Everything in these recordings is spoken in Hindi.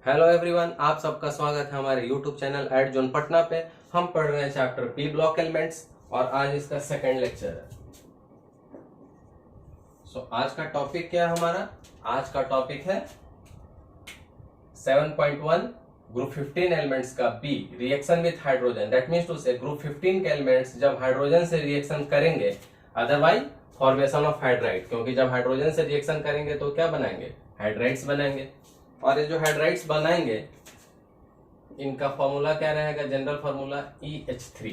हेलो एवरीवन, आप सबका स्वागत है हमारे YouTube channel at zone Patna पे। हम पढ़ रहे हैं चैप्टर पी ब्लॉक एलिमेंट्स और आज इसका सेकंड लेक्चर है। आज का टॉपिक क्या है हमारा? आज का टॉपिक है 7.1 ग्रुप 15 एलिमेंट्स का बी reaction with hydrogen. That means to say group 15 के एलिमेंट्स जब हाइड्रोजन से रिएक्शन करेंगे, अदरवाइज फॉर्मेशन ऑफ हाइड्राइड, क्योंकि जब हाइड्रोजन से रिएक्शन करेंगे तो क्या बनाएंगे? हाइड्राइड्स बनाएंगे। और ये जो हाइड्राइड्स बनाएंगे इनका फॉर्मूला क्या रहेगा? General formula EH3।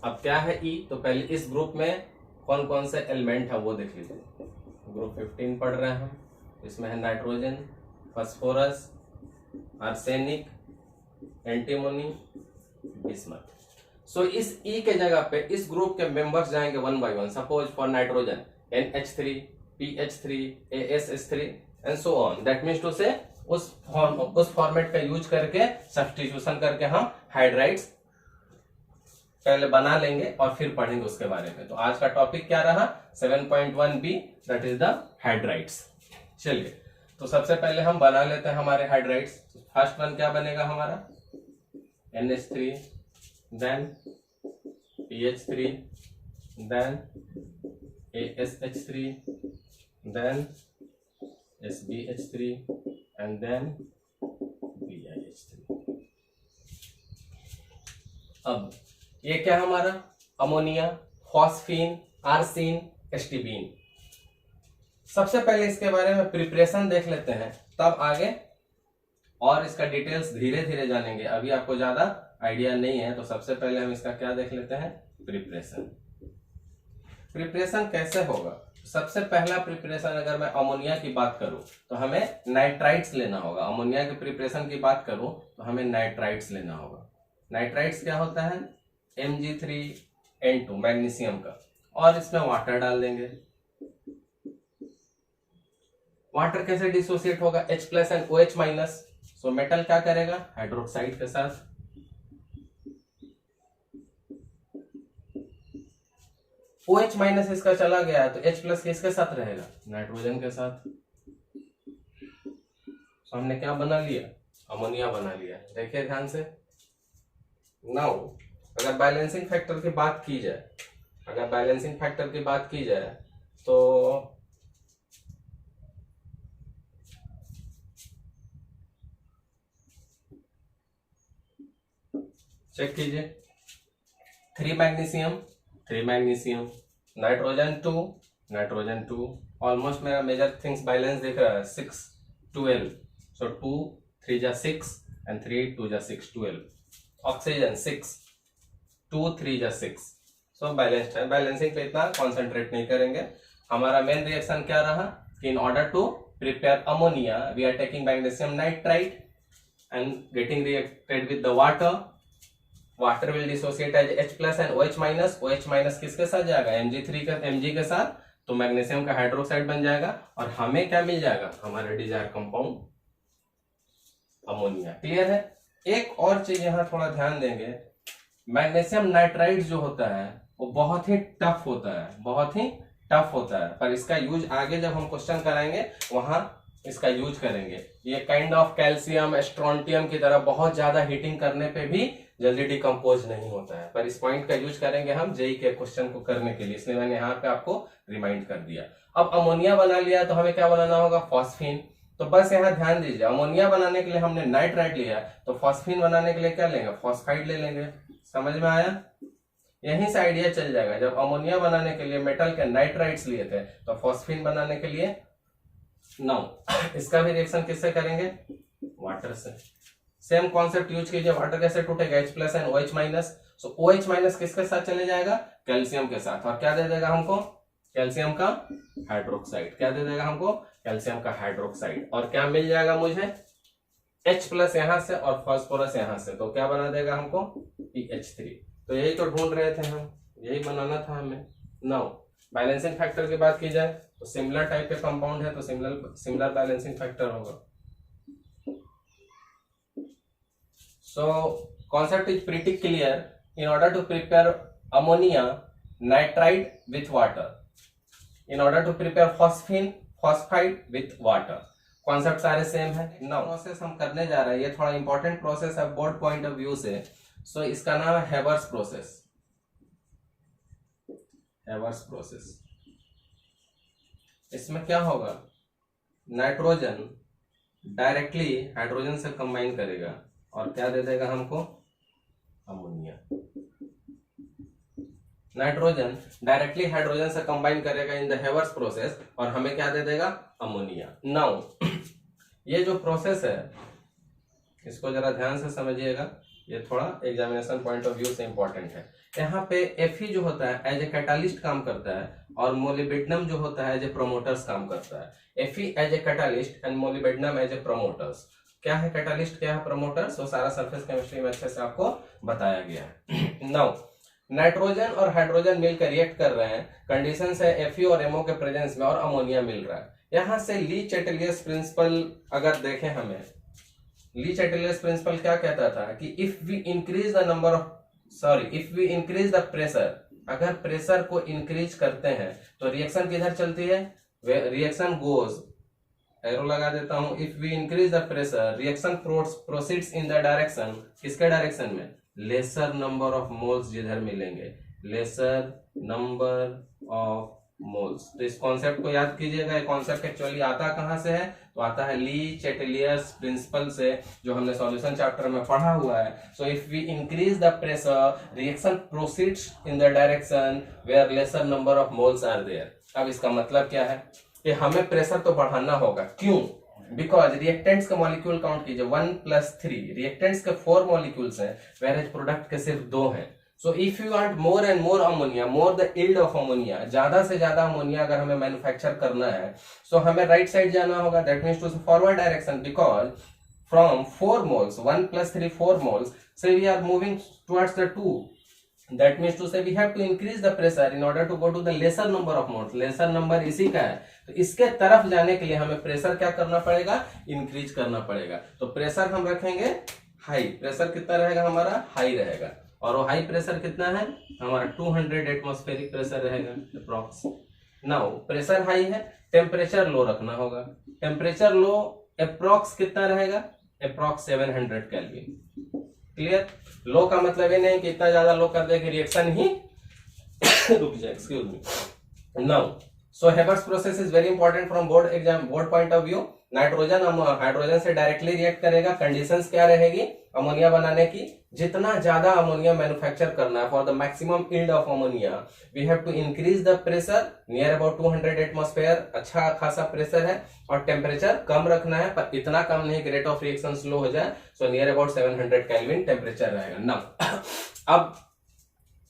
अब क्या है E? तो पहले इस ग्रुप में कौन कौन से एलिमेंट है वो देख लीजिए। ग्रुप 15 पढ़ रहे हैं हम, इसमें है nitrogen, phosphorus, arsenic, antimony, bismuth. इस E के जगह पे इस ग्रुप के मेंबर्स जाएंगे one by one. Suppose for nitrogen NH3, PH3, ASH3 and so on. That means to say उस फॉर्मेट का यूज करके सब्स्टिट्यूशन करके हम हाइड्राइड्स पहले बना लेंगे और फिर पढ़ेंगे उसके बारे में। तो आज का टॉपिक क्या रहा? 7.1b, that is the hydrides. चलिए, तो सबसे पहले हम बना लेते हैं हमारे हाइड्राइड्स। फर्स्ट वन क्या बनेगा हमारा? NH3, then PH3, then ASH3, then SbH3 and then BiH3। अब ये क्या है हमारा? Ammonia, phosphine, arsine, stibine. सबसे पहले इसके बारे में प्रिपरेशन देख लेते हैं, तब आगे और इसका डिटेल्स धीरे धीरे जानेंगे। अभी आपको ज्यादा आइडिया नहीं है, तो सबसे पहले हम इसका क्या देख लेते हैं? प्रिपरेशन। प्रिपरेशन कैसे होगा? सबसे पहला प्रिपरेशन अगर मैं अमोनिया की बात करूं तो हमें नाइट्राइट्स लेना होगा। अमोनिया के प्रिपरेशन की बात करूं तो हमें नाइट्राइट्स लेना होगा। नाइट्राइट्स क्या होता है? Mg3N2 मैग्नीशियम का, और इसमें वाटर डाल देंगे। वाटर कैसे डिसोसिएट होगा? H+ and OH-। So metal क्या करेगा? हाइड्रोक्साइड के साथ। OH- इसका चला गया तो H+ किसके साथ रहेगा? नाइट्रोजन के साथ। तो हमने क्या बना लिया? अमोनिया बना लिया। देखिए ध्यान से। नाउ अगर बैलेंसिंग फैक्टर की बात की जाए, तो चेक कीजिए। 3 मैग्नीशियम, नाइट्रोजन 2। ऑलमोस्ट मेरा मेजर थिंग्स बैलेंस दिख रहा है। 6 12। सो 2 3 जा 6 एंड 3 2 जा 6 12। ऑक्सीजन 6 2 3 जा 6। सो बैलेंस्ड है। बैलेंसिंग पे इतना कॉन्सेंट्रेट नहीं करेंगे। हमारा मेन रिएक्शन क्या रहा कि in order to prepare ammonia we are taking magnesium nitrite and getting reacted with the water will dissociate as H+ and OH-। OH- किसके साथ जाएगा? Mg के साथ। तो मैग्नीशियम का हाइड्रोक्साइड बन जाएगा और हमें क्या मिल जाएगा? हमारा डिजायर कंपाउंड अमोनिया। क्लियर है? एक और चीज यहाँ थोड़ा ध्यान देंगे। मैग्नीशियम नाइट्राइड जो होता है वो बहुत ही टफ होता है, पर इसका यूज आगे जब हम क्वेश्चन कराएंगे वहां इसका यूज करेंगे। ये काइंड ऑफ कैल्शियम, स्ट्रोंटियम की तरह बहुत ज्यादा हीटिंग करने पे भी जल्दी डिकम्पोज नहीं होता है, पर इस पॉइंट का यूज करेंगे हम जेई के क्वेश्चन को करने के लिए, इसलिए मैंने यहाँ पे आपको रिमाइंड कर दिया। अब अमोनिया बना लिया तो हमें क्या बनाना होगा? फॉस्फीन। तो बस यहाँ ध्यान दीजिए, अमोनिया बनाने के लिए हमने नाइट्राइट लिया, तो फॉस्फीन बनाने के लिए क्या लेंगे? फॉस्फाइड ले लेंगे। समझ में आया? यहीं से आइडिया चल जाएगा। जब अमोनिया बनाने के लिए मेटल के नाइट्राइट्स लिए थे, तो फॉस्फीन बनाने के लिए इसका भी रिएक्शन किससे करेंगे? वाटर से। सेम कॉन्सेप्ट यूज कीजिए। वाटर कैसे टूटेगा? H+ and OH-। So OH- किसके साथ चले जाएगा? कैल्शियम के साथ। और क्या दे देगा हमको? कैल्शियम का हाइड्रोक्साइड। क्या दे देगा हमको? कैल्शियम का हाइड्रोक्साइड। और क्या मिल जाएगा मुझे? H+ यहां से और फास्फोरस यहां से, तो क्या बना देगा हमको? PH3। तो यही तो ढूंढ रहे थे हम, यही बनाना था हमें। नाउ बैलेंसिंग फैक्टर की बात की जाए तो सिमिलर टाइप के कंपाउंड है तो सिमिलर बैलेंसिंग फैक्टर होगा। So concept is pretty clear. In order to prepare ammonia nitride with water, in order to prepare phosphine phosphide with water, concept सारे सेम है। नाउ प्रोसेस हम करने जा रहे हैं, ये थोड़ा इंपॉर्टेंट प्रोसेस है बोर्ड पॉइंट ऑफ व्यू से। सो इसका नाम है हेवर्स प्रोसेस। हेवर्स प्रोसेस, इसमें क्या होगा, नाइट्रोजन डायरेक्टली हाइड्रोजन से कंबाइन करेगा और क्या दे देगा हमको, अमोनिया। नाइट्रोजन डायरेक्टली हाइड्रोजन से कंबाइन करेगा इन द हेवर्स प्रोसेस और हमें क्या दे देगा, अमोनिया। नाउ ये जो प्रोसेस है इसको जरा ध्यान से समझिएगा, ये थोड़ा एग्जामिनेशन पॉइंट ऑफ व्यू से इंपॉर्टेंट है। यहाँ पे Fe जो होता है एज ए कैटालिस्ट काम करता है और मोलिब्डेनम जो होता है एज ए प्रोमोटर्स काम करता है। Fe as a catalyst and molybdenum as a promoters. क्या है कैटालिस्ट, क्या है प्रोमोटर्स, वो सारा सरफेस केमिस्ट्री में अच्छे से आपको बताया गया है। नाउ नाइट्रोजन और हाइड्रोजन मिलकर रिएक्ट कर रहे हैं, कंडीशन है Fe और MO के प्रेजेंस में और अमोनिया मिल रहा है। यहाँ से ली चैटेलियस प्रिंसिपल अगर देखें, हमें ली चैटेलियस प्रिंसिपल क्या कहता था कि if we increase the pressure, अगर प्रेशर को इंक्रीज करते हैं तो रिएक्शन किधर चलती है, रिएक्शन गोज, एरो लगा देता हूं, if we increase the pressure reaction proceeds in the direction, किसके डायरेक्शन में, लेसर नंबर ऑफ मोल्स जिधर मिलेंगे, लेसर नंबर ऑफ मोल्स। तो इस कॉन्सेप्ट को याद कीजिएगा, ये कॉन्सेप्ट एक्चुअली आता कहां से है, तो आता है ली चैटेलियस प्रिंसिपल से, जो हमने सॉल्यूशन चैप्टर में पढ़ा हुआ है। So if we increase the pressure reaction proceeds in the direction where lesser number of moles are there. अब इसका मतलब क्या है कि हमें प्रेशर तो बढ़ाना होगा, क्यों, बिकॉज रिएक्टेंट्स का मॉलिक्यूल काउंट कीजिए 1+3, रिएक्टेंट्स के 4 मॉलिक्यूल्स हैं वेयर प्रोडक्ट के सिर्फ 2 हैं। So if you want more and more ammonia, more the yield of ammonia, ज्यादा से ज्यादा अमोनिया अगर हमें मैन्युफैक्चर करना है, सो हमें राइट साइड जाना होगा, that means to forward direction, because from 4 moles 1+3 4 moles, so we are moving towards the 2, that means to say we have to increase the pressure in order to go to the lesser number of moles, lesser number इसी का है, तो इसके तरफ जाने के लिए हमें प्रेशर क्या करना पड़ेगा, इंक्रीज करना पड़ेगा। तो प्रेशर हम रखेंगे हाई, प्रेशर कितना रहेगा हमारा, हाई रहेगा, और वो हाई प्रेशर कितना है हमारा 200 एटमॉस्फेरिक प्रेशर रहेगा अप्रॉक्स। नाउ प्रेशर हाई है, टेम्परेचर लो रखना होगा, टेम्परेचर लो अप्रॉक्स कितना रहेगा, अप्रॉक्स 700 केल्विन। क्लियर, लो का मतलब ये नहीं कि इतना ज्यादा लो कर दे कि रिएक्शन ही रुक जाए, excuse me. Now so Haber's process is very important from board point of view. Nitrogen hydrogen से डायरेक्टली रिएक्ट करेगा, कंडीशंस क्या रहेगी अमोनिया बनाने की, जितना ज्यादा अमोनिया मैन्युफैक्चर करना है, for the maximum yield of ammonia we have to increase the pressure near about 200 atmosphere, अच्छा खासा प्रेशर है, और टेम्परेचर कम रखना है, पर इतना कम नहीं कि रेट ऑफ रिएक्शन स्लो हो जाए। So near about 700 kelvin temperature रहेगा। नाउ अब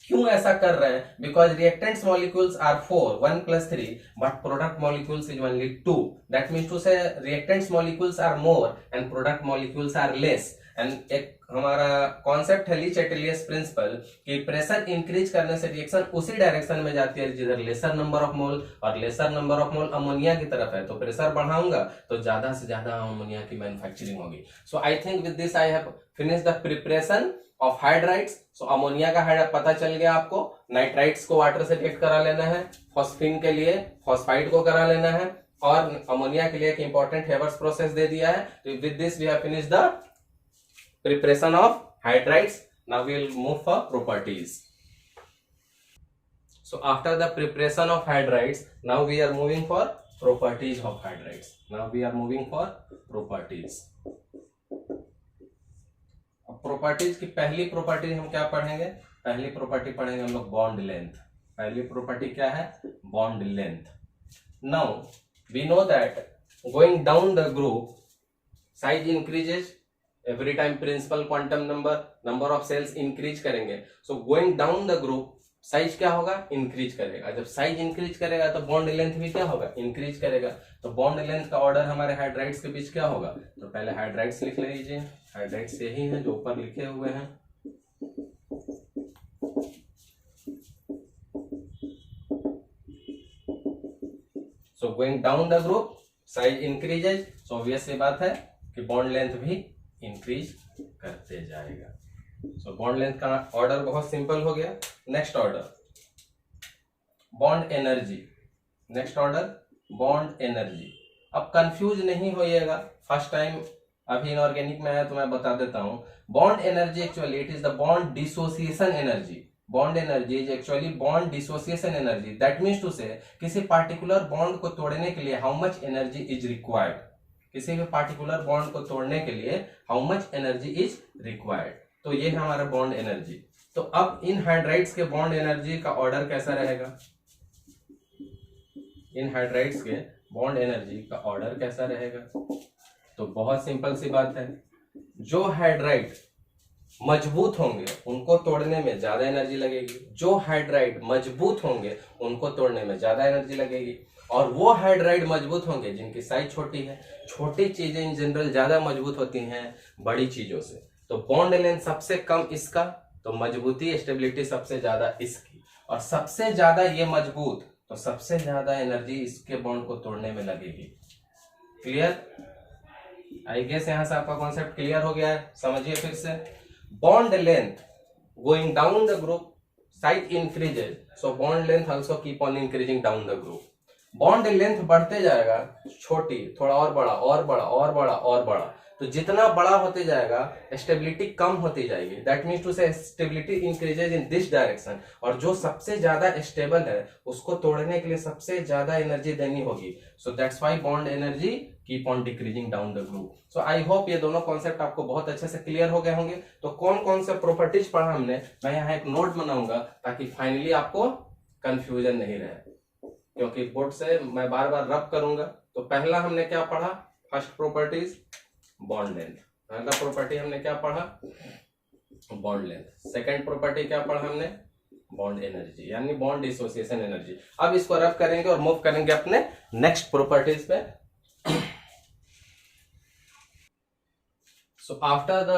क्यों ऐसा कर रहे हैं, because reactants molecules are 4 1+3 but product molecules is only 2, that means to say reactants molecules are more and product molecules are less. And एक हमारा कॉन्सेप्ट है ली चैटेलियस प्रिंसिपल कि प्रेशर इंक्रीज करने से रिएक्शन उसी डायरेक्शन में जाती है जिधर लेसर नंबर ऑफ मोल, और laser number of mole ammonia की तरफ है, तो प्रेशर बढ़ाऊंगा तो ज्यादा से ज्यादा अमोनिया की मैन्युफैक्चरिंग होगी। So I think with this I have finished the preparation of hydrides. So ammonia का हाइड्राइड पता चल गया आपको, नाइट्राइट्स को वाटर से रिएक्ट करा लेना है, फॉस्फिन के लिए फॉस्फाइड को करा लेना है, और अमोनिया के लिए एक इंपॉर्टेंट हेवर्स प्रोसेस दे दिया है। तो with this we have finished the preparation of hydrides. Now we will move for properties. So after the preparation of hydrides, now we are moving for properties of hydrides. Now we are moving for properties. अब properties की पहली property हम क्या पढ़ेंगे, पहली property पढ़ेंगे हम लोग bond length। पहली property क्या है, bond length. Now we know that going down the group size increases every time principal quantum number of cells increase करेंगे, so going down the group size क्या होगा, इंक्रीज करेगा। जब साइज इंक्रीज करेगा तो बॉन्ड लेंथ भी क्या होगा, इंक्रीज करेगा। तो बॉन्ड लेंथ का ऑर्डर हमारे हाइड्राइड्स के बीच क्या होगा, तो पहले हाइड्राइड्स लिख लीजिए, हाइड्राइड्स यही है जो ऊपर लिखे हुए हैं। So going down the group size increases, so obvious सी बात है कि बॉन्ड लेंथ भी इंक्रीज करते जाएगा। सो बॉन्ड लेंथ का ऑर्डर बहुत सिंपल हो गया। Next order bond energy, next order bond energy. अब कंफ्यूज नहीं होइएगा, फर्स्ट टाइम अभी इनऑर्गेनिक में है तो मैं बता देता हूं। Bond energy actually it is the bond dissociation energy. Bond energy is actually bond dissociation energy, that means to से किसी पार्टिकुलर बॉन्ड को तोड़ने के लिए how much energy is required. किसी भी पार्टिकुलर बॉन्ड को तोड़ने के लिए how much energy is required, तो ये है हमारा बॉन्ड एनर्जी। तो अब इन हाइड्राइड्स के बॉन्ड एनर्जी का ऑर्डर कैसा रहेगा? इन हाइड्राइड्स के बॉन्ड एनर्जी का ऑर्डर कैसा रहेगा? तो बहुत सिंपल सी बात है, जो हाइड्राइड मजबूत होंगे उनको तोड़ने में ज्यादा एनर्जी लगेगी, जो हाइड्राइड मजबूत होंगे उनको तोड़ने में ज्यादा एनर्जी लगेगी, और वो हाइड्राइड मजबूत होंगे जिनकी साइज छोटी है। छोटी चीजें इन जनरल ज्यादा मजबूत होती हैं बड़ी चीजों से, तो बॉन्ड लेंथ सबसे कम इसका, तो मजबूती स्टेबिलिटी सबसे ज्यादा इसकी, और सबसे ज्यादा ये मजबूत, तो सबसे ज्यादा एनर्जी इसके बॉन्ड को तोड़ने में लगेगी। क्लियर? आई गेस यहां से आपका कॉन्सेप्ट क्लियर हो गया है। समझिए फिर से, bond length going down the group, size increases, so bond length also keep on increasing down the group. Bond length बढ़ते जाएगा, छोटी थोड़ा और बड़ा और बड़ा और बड़ा और बड़ा, तो जितना बड़ा होते जाएगा स्टेबिलिटी कम होती जाएगी, दैट मीन्स टू से stability increases in this direction, और जो सबसे ज्यादा स्टेबल है उसको तोड़ने के लिए सबसे ज्यादा एनर्जी देनी होगी, so that's why bond energy keep on decreasing down the group. So I hope ये दोनों कॉन्सेप्ट आपको बहुत अच्छे से क्लियर हो गए होंगे। तो कौन कौन से प्रॉपर्टीज पढ़ा हमने, मैं यहाँ एक नोट बनाऊंगा ताकि फाइनली आपको कंफ्यूजन नहीं रहे, क्योंकि बोर्ड से मैं बार बार रब करूंगा। तो पहला हमने क्या पढ़ा? First properties bond length. पहला प्रॉपर्टी हमने क्या पढ़ा? Bond length. सेकंड प्रॉपर्टी क्या पढ़ा हमने? बॉन्ड एनर्जी, यानी बॉन्ड डिसोसिएशन एनर्जी। अब इसको रब करेंगे और मूव करेंगे अपने नेक्स्ट प्रॉपर्टीज पे। So after the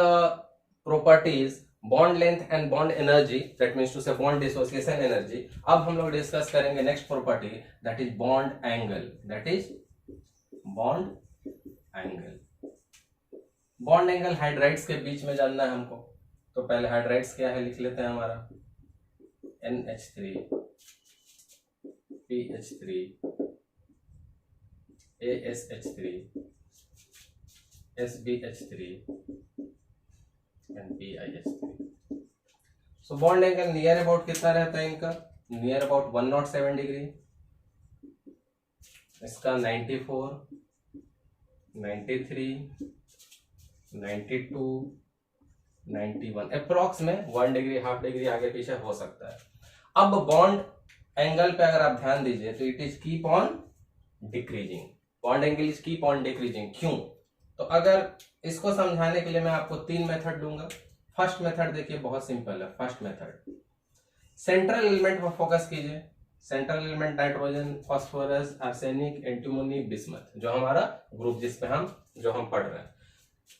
properties bond length and bond energy, that means to say bond dissociation energy, अब हम लोग डिस्कस करेंगे next property, that is bond angle. That is bond angle. Bond angle hydrides के बीच में जानना है हमको, तो पहले हाइड्राइड्स क्या है लिख लेते हैं। हमारा NH3 PH3 ASH3 SBH3 and PiH3। So bond angle near about कितना रहता है इनका? Near about 107 degree. इसका 94, 93, 92, 91 अप्रोक्स में 1 डिग्री हाफ डिग्री आगे पीछे हो सकता है। अब बॉन्ड एंगल पे अगर आप ध्यान दीजिए तो it is keep on decreasing. Bond angle is keep on decreasing. क्यों? तो अगर इसको समझाने के लिए मैं आपको 3 मेथड दूंगा। फर्स्ट मेथड देखिए बहुत सिंपल है। फर्स्ट मेथड, सेंट्रल एलिमेंट पर फोकस कीजिए। Central element nitrogen, phosphorus, arsenic, antimony, bismuth, जो हमारा ग्रुप जिसपे हम पढ़ रहे हैं।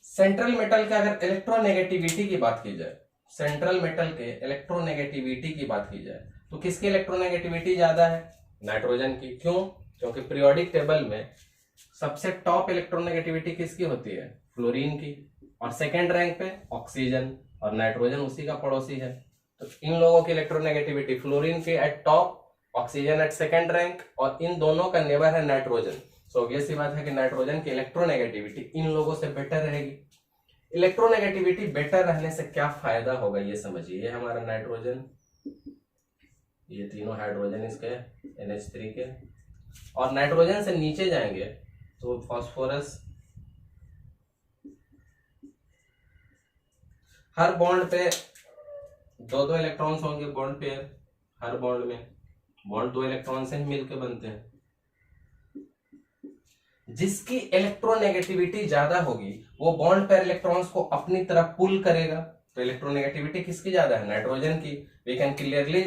सेंट्रल मेटल के अगर इलेक्ट्रोनेगेटिविटी की बात की जाए, सेंट्रल मेटल के इलेक्ट्रोनेगेटिविटी की बात की जाए तो किसकी इलेक्ट्रोनेगेटिविटी ज्यादा है? नाइट्रोजन की। क्यों? क्योंकि पीरियोडिक टेबल में सबसे टॉप इलेक्ट्रोनेगेटिविटी किसकी होती है? फ्लोरीन की। और सेकेंड रैंक पे ऑक्सीजन, और नाइट्रोजन उसी का पड़ोसी है। तो इन लोगों की इलेक्ट्रोनेगेटिविटी, फ्लोरीन की at top, oxygen at second rank, और इन दोनों का नेबर है नाइट्रोजन। सो ऑब्वियस सी बात है कि नाइट्रोजन की इलेक्ट्रोनेगेटिविटी इन लोगों से बेटर रहेगी। इलेक्ट्रोनेगेटिविटी बेटर रहने से क्या फायदा होगा ये समझिए। ये हमारा नाइट्रोजन, ये तीनों हाइड्रोजन इसके NH3 के, और नाइट्रोजन से नीचे जाएंगे तो फास्फोरस। हर बॉन्ड पे 2-2 इलेक्ट्रॉन्स होंगे, बॉन्ड पेयर। हर बॉन्ड में बॉन्ड 2 इलेक्ट्रॉन से ही मिलकर बनते हैं। जिसकी इलेक्ट्रोनेगेटिविटी ज्यादा होगी वो बॉन्ड पेयर इलेक्ट्रॉन्स को अपनी तरफ पुल करेगा। तो इलेक्ट्रोनेगेटिविटी किसकी ज्यादा है? नाइट्रोजन की। We can clearly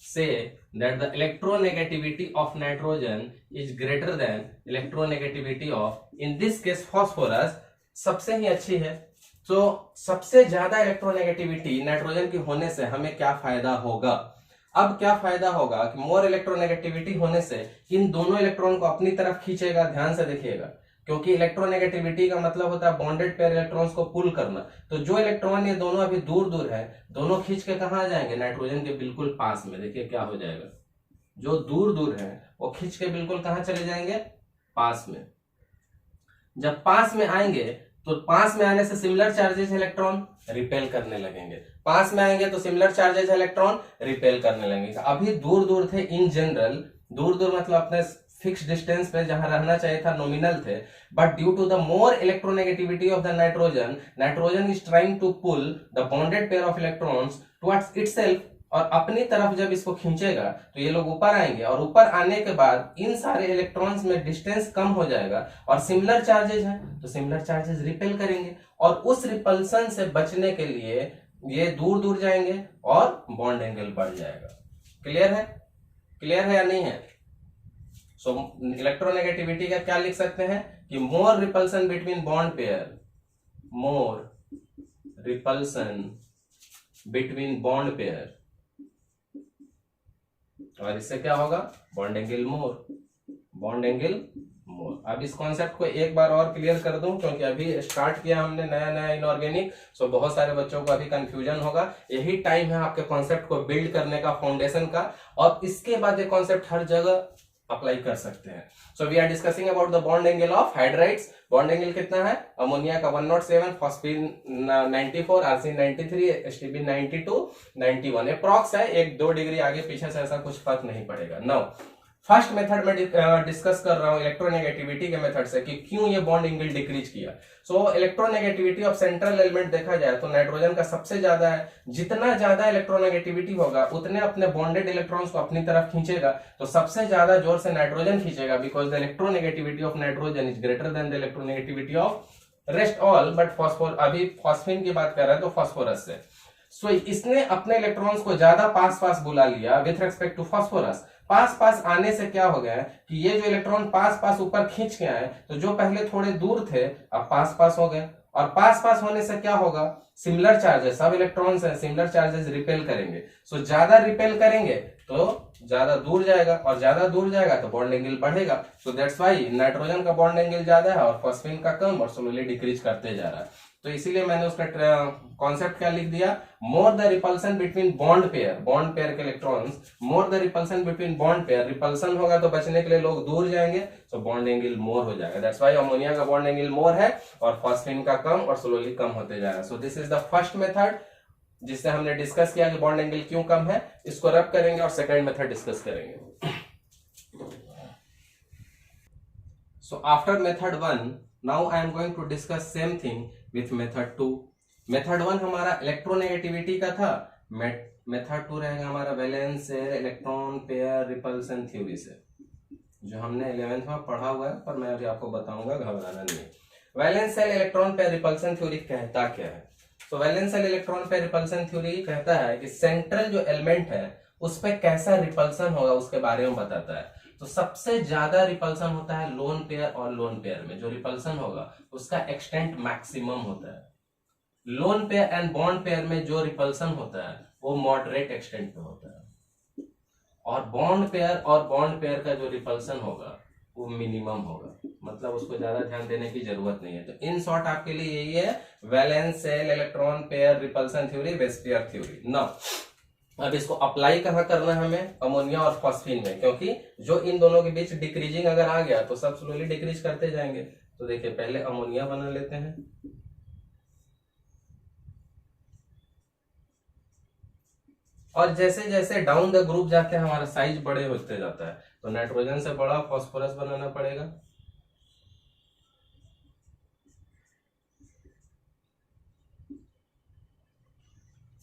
see that the electronegativity of nitrogen is greater than electronegativity of, in this case phosphorus सबसे ही अच्छी है। तो सबसे ज्यादा इलेक्ट्रोनेगेटिविटी नाइट्रोजन की होने से हमें क्या फायदा होगा? अब क्या फायदा होगा कि मोर इलेक्ट्रोनेगेटिविटी होने से इन दोनों इलेक्ट्रॉन को अपनी तरफ खींचेगा। ध्यान से देखिएगा, क्योंकि इलेक्ट्रोनेगेटिविटी का मतलब होता है बॉन्डेड पेयर इलेक्ट्रॉन्स को पुल करना। तो जो इलेक्ट्रॉन ये दोनों अभी दूर दूर है, दोनों खींच के कहां जाएंगे? नाइट्रोजन के बिल्कुल पास में। देखिए क्या हो जाएगा, जो दूर दूर है वो खींच के बिल्कुल कहां चले जाएंगे? पास में। जब पास में आएंगे तो पास में आने से सिमिलर चार्जेस इलेक्ट्रॉन रिपेल करने लगेंगे, पास में आएंगे तो सिमिलर चार्जेस इलेक्ट्रॉन रिपेल करने लगेंगे। अभी दूर दूर थे इन जनरल, दूर दूर मतलब अपने फिक्स डिस्टेंस पे जहां रहना चाहिए था नॉमिनल थे, but due to the more electronegativity of the nitrogen, nitrogen is trying to pull the bonded pair of electrons towards itself, और अपनी तरफ जब इसको खींचेगा तो ये लोग ऊपर आएंगे, और ऊपर आने के बाद इन सारे इलेक्ट्रॉन्स में डिस्टेंस कम हो जाएगा और सिमिलर चार्जेस हैं तो सिमिलर चार्जेस रिपेल करेंगे, और उस रिपल्सन से बचने के लिए ये दूर दूर जाएंगे और बॉन्ड एंगल बढ़ जाएगा। क्लियर है? क्लियर है या नहीं है? सो इलेक्ट्रोनेगेटिविटी का क्या लिख सकते हैं कि more repulsion between bond pair, more repulsion between bond pair, और इससे क्या होगा? बॉन्ड एंगल मोर, बॉन्ड एंगल मोर। अब इस कॉन्सेप्ट को एक बार और क्लियर कर दूं, क्योंकि अभी स्टार्ट किया हमने नया नया इनऑर्गेनिक, सो बहुत सारे बच्चों को अभी कंफ्यूजन होगा। यही टाइम है आपके कॉन्सेप्ट को बिल्ड करने का, फाउंडेशन का, और इसके बाद ये कॉन्सेप्ट हर जगह अप्लाई कर सकते हैं। So we are discussing about the bond angle of hydrides. Bond angle कितना है? अमोनिया का 107, फॉस्फीन 94, आर्सिन 93, एसटीबी 92, 91 अप्रॉक्स है, 1-2 डिग्री आगे पीछे से ऐसा कुछ फर्क नहीं पड़ेगा। नाउ फर्स्ट मेथड में डिस्कस कर रहा हूं इलेक्ट्रोनेगेटिविटी के मेथड से कि क्यों ये बॉन्ड एंगल डिक्रीज किया। सो इलेक्ट्रोनेगेटिविटी ऑफ सेंट्रल एलिमेंट देखा जाए तो नाइट्रोजन का सबसे ज्यादा है। जितना ज्यादा इलेक्ट्रोनेगेटिविटी होगा उतने अपने बॉन्डेड इलेक्ट्रॉन्स को अपनी तरफ खींचेगा, तो सबसे ज्यादा जोर से नाइट्रोजन खींचेगा, because the electronegativity of nitrogen is greater then the electronegativity of rest all, but phosphor, अभी फॉस्फीन की बात कर रहे हैं तो फॉस्फोरस से। सो इसने अपने इलेक्ट्रॉन्स को ज्यादा पास पास बुला लिया विथ रेस्पेक्ट टू फॉस्फोरस। पास पास आने से क्या हो गया कि ये जो इलेक्ट्रॉन पास पास ऊपर खींच के आए, तो जो पहले थोड़े दूर थे अब पास पास हो गए, और पास पास होने से क्या होगा? सिमिलर चार्जेस, सब इलेक्ट्रॉन्स हैं, सिमिलर चार्जेस रिपेल करेंगे। सो ज्यादा रिपेल करेंगे तो ज्यादा दूर जाएगा, और ज्यादा दूर जाएगा तो बॉन्ड एंगल बढ़ेगा। सो दैट्स व्हाई नाइट्रोजन का बॉन्ड एंगल ज्यादा है और फॉस्फीन का कम, और स्लोली डिक्रीज करते जा रहा है। तो इसीलिए मैंने उसका कॉन्सेप्ट क्या लिख दिया? More the repulsion between bond pair, bond pair के electrons, more the repulsion between bond pair, repulsion होगा तो बचने के लिए लोग दूर जाएंगे, तो बॉन्ड एंगल मोर हो जाएगा। दैट्स व्हाई अमोनिया का बॉन्ड एंगल मोर है और फॉस्फीन का कम, और स्लोली कम होते जा रहा है। So this is the first method जिससे हमने डिस्कस किया कि बॉन्ड एंगल क्यों कम है। इसको रब करेंगे और सेकंड मेथड डिस्कस करेंगे। So after method 1 now I am going to discuss same thing with method 2। Method 1 हमारा इलेक्ट्रोनेगेटिविटी का था, मेथड 2 रहेगा हमारा valence shell electron pair repulsion theory से, जो हमने 11th में पढ़ा हुआ है, पर मैं अभी आपको बताऊंगा, घबराना नहीं है। Valence shell electron pair repulsion theory कहता क्या है? तो valence shell electron pair repulsion theory कहता है कि सेंट्रल जो एलिमेंट है उस पर कैसा रिपल्सन होगा उसके बारे में बताता है। तो सबसे ज्यादा रिपल्सन होता है लोन पेयर और लोन पेयर में, जो रिपल्सन होगा उसका एक्सटेंट मैक्सिमम होता है। Loan pair and bond pair में जो रिपल्सन होता है वो मॉडरेट एक्सटेंट पे होता है, और बॉन्ड पेयर का जो रिपल्सन होगा वो मिनिमम होगा, मतलब उसको ज्यादा ध्यान देने की जरूरत नहीं है। तो इन शॉर्ट आपके लिए यही है valence shell electron pair repulsion theory, VSEPR theory. Now अब इसको अप्लाई कहाँ करना है हमें? अमोनिया और फॉस्फीन में, क्योंकि जो इन दोनों के बीच डिक्रीजिंग अगर आ गया तो सब स्लोली डिक्रीज करते जाएंगे। तो देखिए पहले अमोनिया बना लेते हैं, और जैसे जैसे डाउन द ग्रुप जाते हैं हमारा साइज बड़े होते जाता है, तो नाइट्रोजन से बड़ा फॉस्फोरस बनाना पड़ेगा।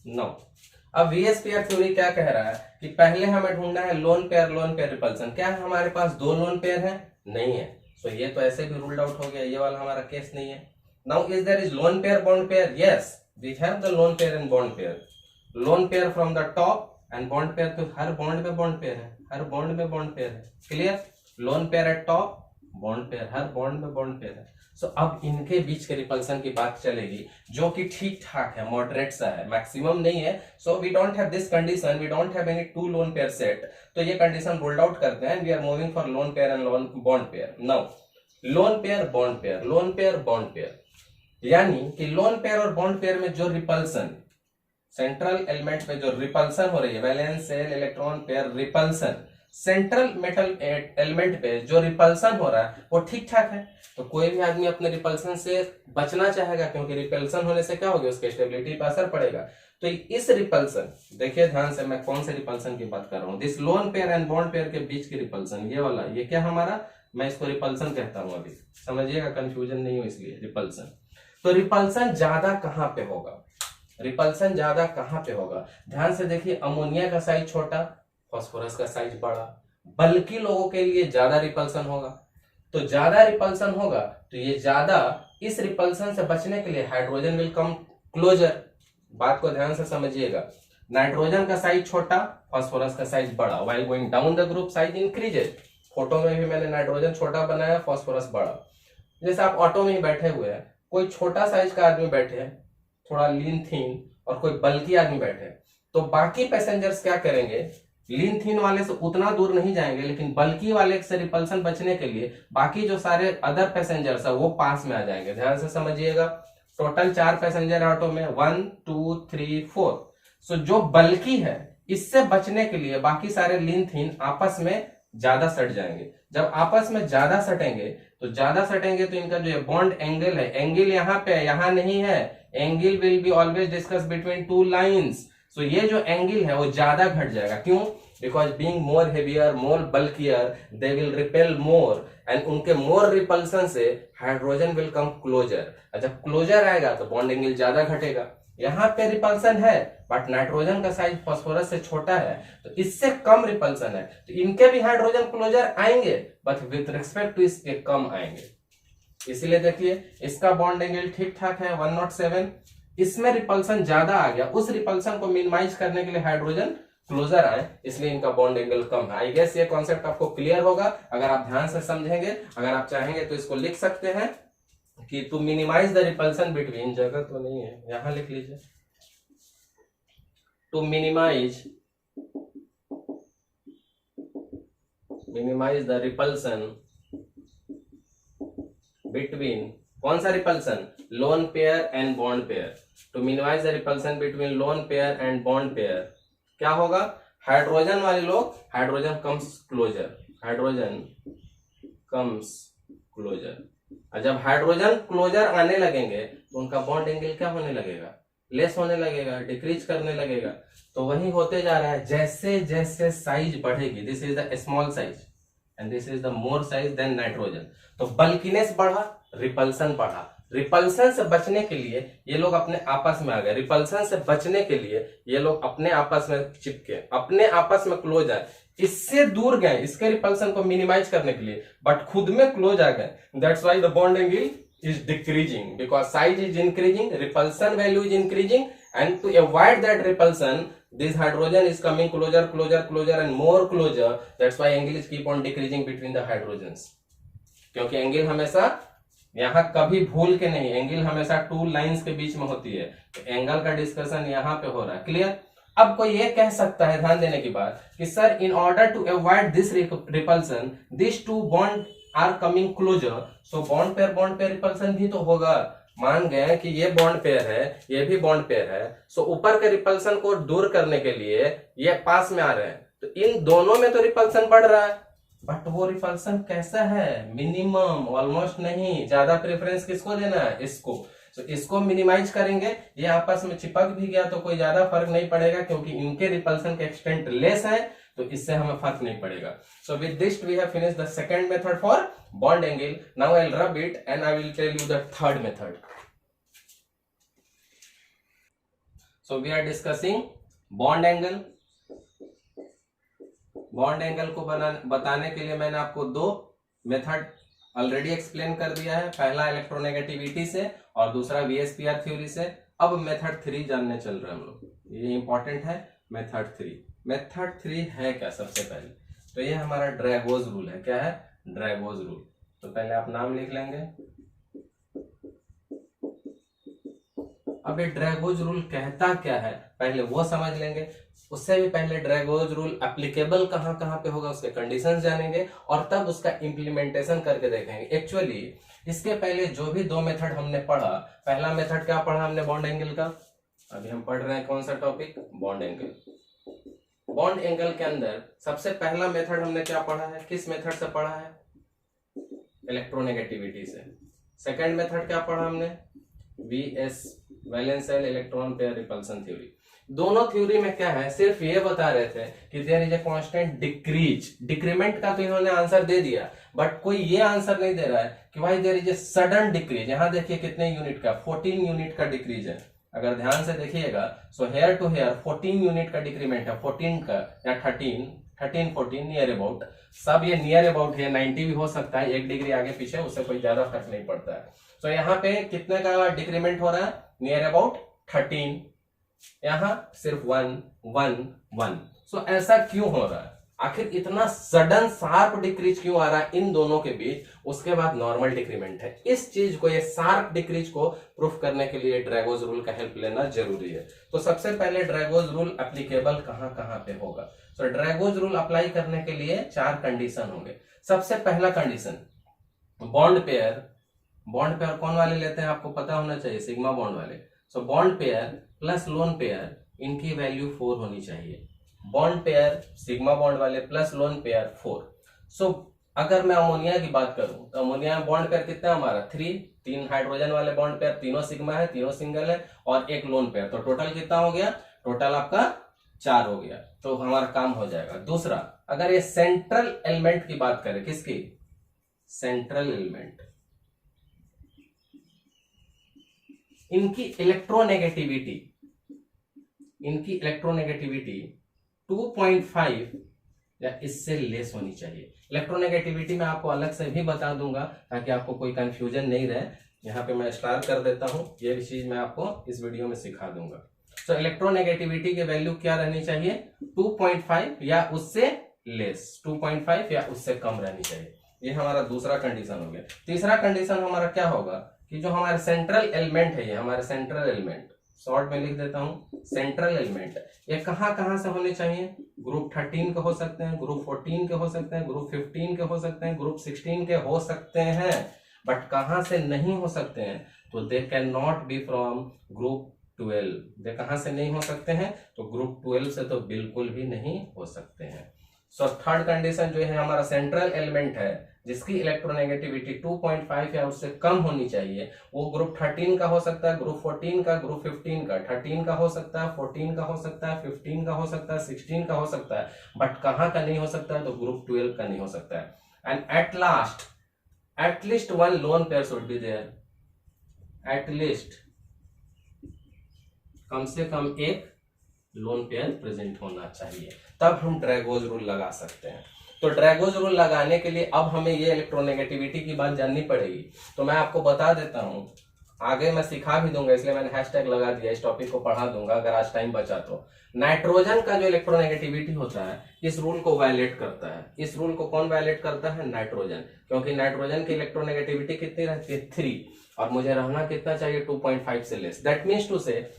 नो, अब वीएसपीआर थ्योरी क्या कह रहा है कि पहले हमें ढूंढना है लोन पेयर रिपल्सन। क्या है हमारे पास 2 लोन पेयर है? नहीं है, तो ये तो ऐसे भी रूल्ड आउट हो गया, ये वाला हमारा केस नहीं है। Now is there is lone pair bond pair? Yes, we have the lone pair and bond pair. Lone pair from the top and bond pair, तो हर बॉन्ड में बॉन्ड पेयर है, हर बॉन्ड में बॉन्ड पेयर है। Clear? Lone pair at top, bond pair, हर बॉन्ड में बॉन्ड पेयर है। सो अब इनके बीच के रिपल्सन की बात चलेगी, जो कि ठीक ठाक है, मॉडरेट सा है, मैक्सिमम नहीं है। So we don't have this condition, we don't have any 2 lone pair set, तो ये कंडीशन रूल्ड आउट करते हैं। We are moving for lone pair and lone bond pair. Now lone pair bond pair, lone pair bond pair, यानी कि लोन पेयर और बॉन्ड पेयर में जो रिपल्सन, सेंट्रल एलिमेंट पे जो रिपल्सन हो रही है, valence shell electron pair repulsion, central metal element पे जो रिपल्सन हो रहा है वो ठीक ठाक है, तो कोई भी आदमी अपने रिपल्सन से बचना चाहेगा, क्योंकि रिपल्सन होने से क्या होगा, उसके स्टेबिलिटी पर असर पड़ेगा। तो इस रिपल्सन, देखिए ध्यान से मैं कौन से रिपल्सन की बात कर रहा हूँ, this loan pair and bond pair के बीच की रिपल्सन, ये वाला, ये क्या हमारा, मैं इसको रिपल्सन कहता हूँ, अभी समझिएगा, कंफ्यूजन नहीं हो इसलिए रिपल्सन। तो रिपल्सन ज्यादा कहां पे होगा, रिपल्सन ज्यादा कहां पे होगा, ध्यान से देखिए, अमोनिया का साइज छोटा, फास्फोरस का साइज बड़ा, बल्कि लोगों के लिए ज्यादा रिपल्सन होगा। तो ज्यादा रिपल्सन होगा तो ये ज्यादा, इस रिपल्सन से बचने के लिए हाइड्रोजन विल कम क्लोजर। बात को ध्यान से समझिएगा, नाइट्रोजन का साइज छोटा, फास्फोरस का साइज बड़ा, while going down the group size increases. Photo में भी मैंने नाइट्रोजन छोटा बनाया, फास्फोरस बड़ा। जैसे आप ऑटो में ही बैठे हुए हैं, कोई छोटा साइज का आदमी बैठे है, थोड़ा लीन थीन, और कोई बल्कि आदमी बैठे, तो बाकी पैसेंजर्स क्या करेंगे, लीन थीन वाले से उतना दूर नहीं जाएंगे, लेकिन बल्कि वाले से रिपल्सन बचने के लिए बाकी जो सारे अदर पैसेंजर्स है वो पास में आ जाएंगे। ध्यान से समझिएगा, टोटल 4 पैसेंजर ऑटो में, 1 2 3 4। सो जो बल्कि है, इससे बचने के लिए बाकी सारे लीन थीन आपस में ज्यादा सट जाएंगे। जब आपस में ज्यादा सटेंगे तो इनका जो बॉन्ड एंगल है, एंगल यहाँ पे, यहाँ नहीं है, angle will be always discuss between two lines. So ये जो एंगल है वो ज्यादा घट जाएगा, क्यों, because being more heavier, more bulkier, they will repel more, and उनके मोर रिपल्सन से हाइड्रोजन विल कम क्लोजर। जब क्लोजर आएगा तो बॉन्ड एंगल ज्यादा घटेगा। यहाँ पे रिपल्सन है, बट नाइट्रोजन का साइज फास्फोरस से छोटा है, तो इससे कम रिपल्सन है, तो इनके भी हाइड्रोजन क्लोजर आएंगे, बट विथ रिस्पेक्ट टू इसके कम आएंगे। इसीलिए देखिए, इसका बॉन्ड एंगल ठीक ठाक है 107, इसमें रिपल्सन ज्यादा आ गया, उस रिपल्सन को मिनिमाइज करने के लिए हाइड्रोजन क्लोजर आए, इसलिए इनका बॉन्ड एंगल कम है। आई गेस ये कॉन्सेप्ट आपको क्लियर होगा अगर आप ध्यान से समझेंगे। अगर आप चाहेंगे तो इसको लिख सकते हैं कि to minimize the repulsion between, जगह तो नहीं है, यहां लिख लीजिए, to minimize the repulsion between, कौन सा repulsion, lone pair and bond pair, to minimize the repulsion between lone pair and bond pair, क्या होगा, हाइड्रोजन वाले लोग, हाइड्रोजन कम्स क्लोजर, और जब हाइड्रोजन क्लोजर आने लगेंगे तो उनका बॉन्ड एंगल क्या होने लगेगा, लेस होने लगेगा, डिक्रीज करने लगेगा। तो वही होते जा रहा है, जैसे जैसे साइज बढ़ेगी, this is the small size and this is the more size than nitrogen, तो बल्किनेस बढ़ा, रिपल्सन बढ़ा। रिपल्सन से बचने के लिए ये लोग अपने आपस में आ गए, रिपल्सन से बचने के लिए ये लोग अपने आपस में चिपके, अपने आपस में क्लोज आए, इससे दूर गए इसके रिपल्सन को मिनिमाइज करने के लिए, बट खुद में क्लोज आ गए। That's why the bond angle is decreasing, because size is increasing, repulsion value is increasing, and to avoid that repulsion, this hydrogen is coming closer and more closer. That's why angle is keep on decreasing between the hydrogens, क्योंकि एंगल हमेशा यहाँ कभी भूल के नहीं, एंगल हमेशा 2 लाइंस के बीच में होती है, तो एंगल का डिस्कशन यहाँ पे हो रहा है, क्लियर। अब कोई ये कह सकता है, ध्यान देने की बात, कि sir in order to avoid this repulsion, this 2 bond are coming closer, so bond pair repulsion भी तो होगा। मान गए कि ये बॉन्ड पेयर है, ये भी बॉन्ड पेयर है, सो ऊपर के रिपल्सन को दूर करने के लिए ये पास में आ रहे हैं, तो इन दोनों में तो रिपल्सन बढ़ रहा है, बट वो रिपल्सन कैसा है, मिनिमम, ऑलमोस्ट नहीं, ज्यादा प्रेफरेंस किसको देना है, इसको। तो इसको मिनिमाइज करेंगे, ये आपस में चिपक भी गया तो कोई ज्यादा फर्क नहीं पड़ेगा, क्योंकि इनके रिपल्सन के एक्सटेंट लेस है, तो इससे हमें फर्क नहीं पड़ेगा। So with this we have finished the second method for bond angle. Now I will rub it and I will tell you the third method. So we are discussing bond angle. Bond angle को बताने के लिए मैंने आपको 2 मेथड ऑलरेडी एक्सप्लेन कर दिया है, पहला इलेक्ट्रोनेगेटिविटी से और दूसरा वीएसपीआर थ्योरी से। अब मेथड 3 जानने चल रहे हैं हम लोग, ये इंपॉर्टेंट है। मेथड 3 है क्या, सबसे पहले तो ये हमारा ड्रैगोज रूल है। क्या है, ड्रैगोज रूल। तो पहले आप नाम लिख लेंगे। अब ये ड्रैगोज रूल कहता क्या है पहले वो समझ लेंगे, उससे भी पहले ड्रैगोज रूल एप्लीकेबल कहाँ कहाँ पे होगा उसके कंडीशंस जानेंगे, और तब उसका इम्प्लीमेंटेशन करके देखेंगे। एक्चुअली इसके पहले जो भी 2 मेथड हमने पढ़ा, पहला मेथड क्या पढ़ा हमने, बॉन्ड एंगल का। अभी हम पढ़ रहे हैं कौन सा topic, bond angle. Bond angle के अंदर सबसे पहला मेथड हमने क्या पढ़ा है, किस मेथड से पढ़ा है, इलेक्ट्रोनेगेटिविटी से। सेकंड मेथड क्या पढ़ा हमने, VS valence shell electron pair repulsion theory. दोनों थ्योरी में क्या है, सिर्फ ये बता रहे थे कि there is a constant decrease, decrement का तो इन्होंने आंसर दे दिया, बट कोई ये आंसर नहीं दे रहा है कि भाई there is a sudden decrease. यहां देखिए कितने यूनिट का, 14 यूनिट का डिक्रीज है। अगर ध्यान से देखिएगा so here to here 14 unit का डिक्रीमेंट है, 14 का या 13 14 नियर अबाउट, सब ये नियर अबाउट है, 90 भी हो सकता है, 1 डिग्री आगे पीछे, उससे कोई ज्यादा फर्क नहीं पड़ता है। तो यहाँ पे कितने का डिक्रीमेंट हो रहा है, नियर अबाउट 13, यहां सिर्फ 1 1 1। सो ऐसा क्यों हो रहा है, आखिर इतना सडन शार्प डिक्रीज क्यों आ रहा है इन दोनों के बीच, उसके बाद नॉर्मल डिक्रीमेंट है। इस चीज को, ये शार्प डिक्रीज को प्रूफ करने के लिए ड्रैगोज रूल का हेल्प लेना जरूरी है। तो सबसे पहले ड्रैगोज रूल एप्लीकेबल कहां कहां पे होगा। तो ड्रैगोज रूल अप्लाई करने के लिए 4 कंडीशन होंगे। सबसे पहला condition, bond pair. Bond pair कौन वाले लेते हैं आपको पता होना चाहिए, सिग्मा बॉन्ड वाले। सो bond pair plus lone pair, इनकी वैल्यू 4 होनी चाहिए। बॉन्ड पेयर सिग्मा बॉन्ड वाले प्लस लोन पेयर 4। सो अगर मैं अमोनिया की बात करूं तो अमोनिया में बॉन्ड पेयर कितना है हमारा 3, 3 हाइड्रोजन वाले बॉन्ड पेयर, तीनों सिग्मा है, तीनों सिंगल है, और 1 लोन पेयर, तो टोटल कितना हो गया, टोटल आपका 4 हो गया, तो हमारा काम हो जाएगा। दूसरा, अगर ये सेंट्रल एलिमेंट की बात करें, किसकी, सेंट्रल एलिमेंट, इनकी इलेक्ट्रोनेगेटिविटी 2.5 या इससे लेस होनी चाहिए। इलेक्ट्रोनेगेटिविटी मैं आपको अलग से भी बता दूंगा ताकि आपको कोई कंफ्यूजन नहीं रहे। यहाँ पे मैं स्टार कर देता हूं, ये भी चीज मैं आपको इस वीडियो में सिखा दूंगा। तो इलेक्ट्रोनेगेटिविटी की वैल्यू क्या रहनी चाहिए, 2.5 या उससे लेस, 2.5 या उससे कम रहनी चाहिए। ये हमारा दूसरा कंडीशन हो गया। तीसरा कंडीशन हमारा क्या होगा कि जो हमारे सेंट्रल एलिमेंट है, ये हमारे सेंट्रल एलिमेंट, शॉर्ट में लिख देता हूं, सेंट्रल एलिमेंट, ये कहां कहां से होने चाहिए, ग्रुप 13 के हो सकते हैं, ग्रुप 14 के हो सकते हैं, ग्रुप 15 के हो सकते हैं, ग्रुप 16 के हो सकते हैं, बट कहां से नहीं हो सकते हैं, तो they can not be from group 12। दे कहां से नहीं हो सकते हैं, तो ग्रुप 12 से तो बिल्कुल भी नहीं हो सकते हैं। सो थर्ड कंडीशन जो है हमारा सेंट्रल एलिमेंट है जिसकी इलेक्ट्रोनेगेटिविटी 2.5 या उससे कम होनी चाहिए, वो ग्रुप 13 का हो सकता है, ग्रुप 14 का, ग्रुप 15 का, 13 का हो सकता है, 14 का हो सकता है, 15 का हो सकता है, 16 का हो सकता है, बट कहां का नहीं हो सकता है, तो ग्रुप 12 का नहीं हो सकता है। And at least 1 lone pair should be there, at least कम से कम एक लोन पेयर प्रेजेंट होना चाहिए, तब हम ड्रैगोज रूल लगा सकते हैं। तो ड्रैगोज रूल लगाने के लिए अब हमें ये इलेक्ट्रोनेगेटिविटी की बात जाननी पड़ेगी। तो मैं आपको बता देता हूं, आगे मैं सिखा भी दूंगा, इसलिए मैंने हैशटैग लगा दिया, इस टॉपिक को पढ़ा दूंगा अगर आज टाइम बचा तो। नाइट्रोजन का जो इलेक्ट्रोनेगेटिविटी होता है इस रूल को वायलेट करता है। इस रूल को कौन वायलेट करता है, नाइट्रोजन, क्योंकि नाइट्रोजन की इलेक्ट्रोनेगेटिविटी कितनी रहती है 3, और मुझे रहना कितना चाहिए 2.5 से लेस। दैट मीन्स टू से,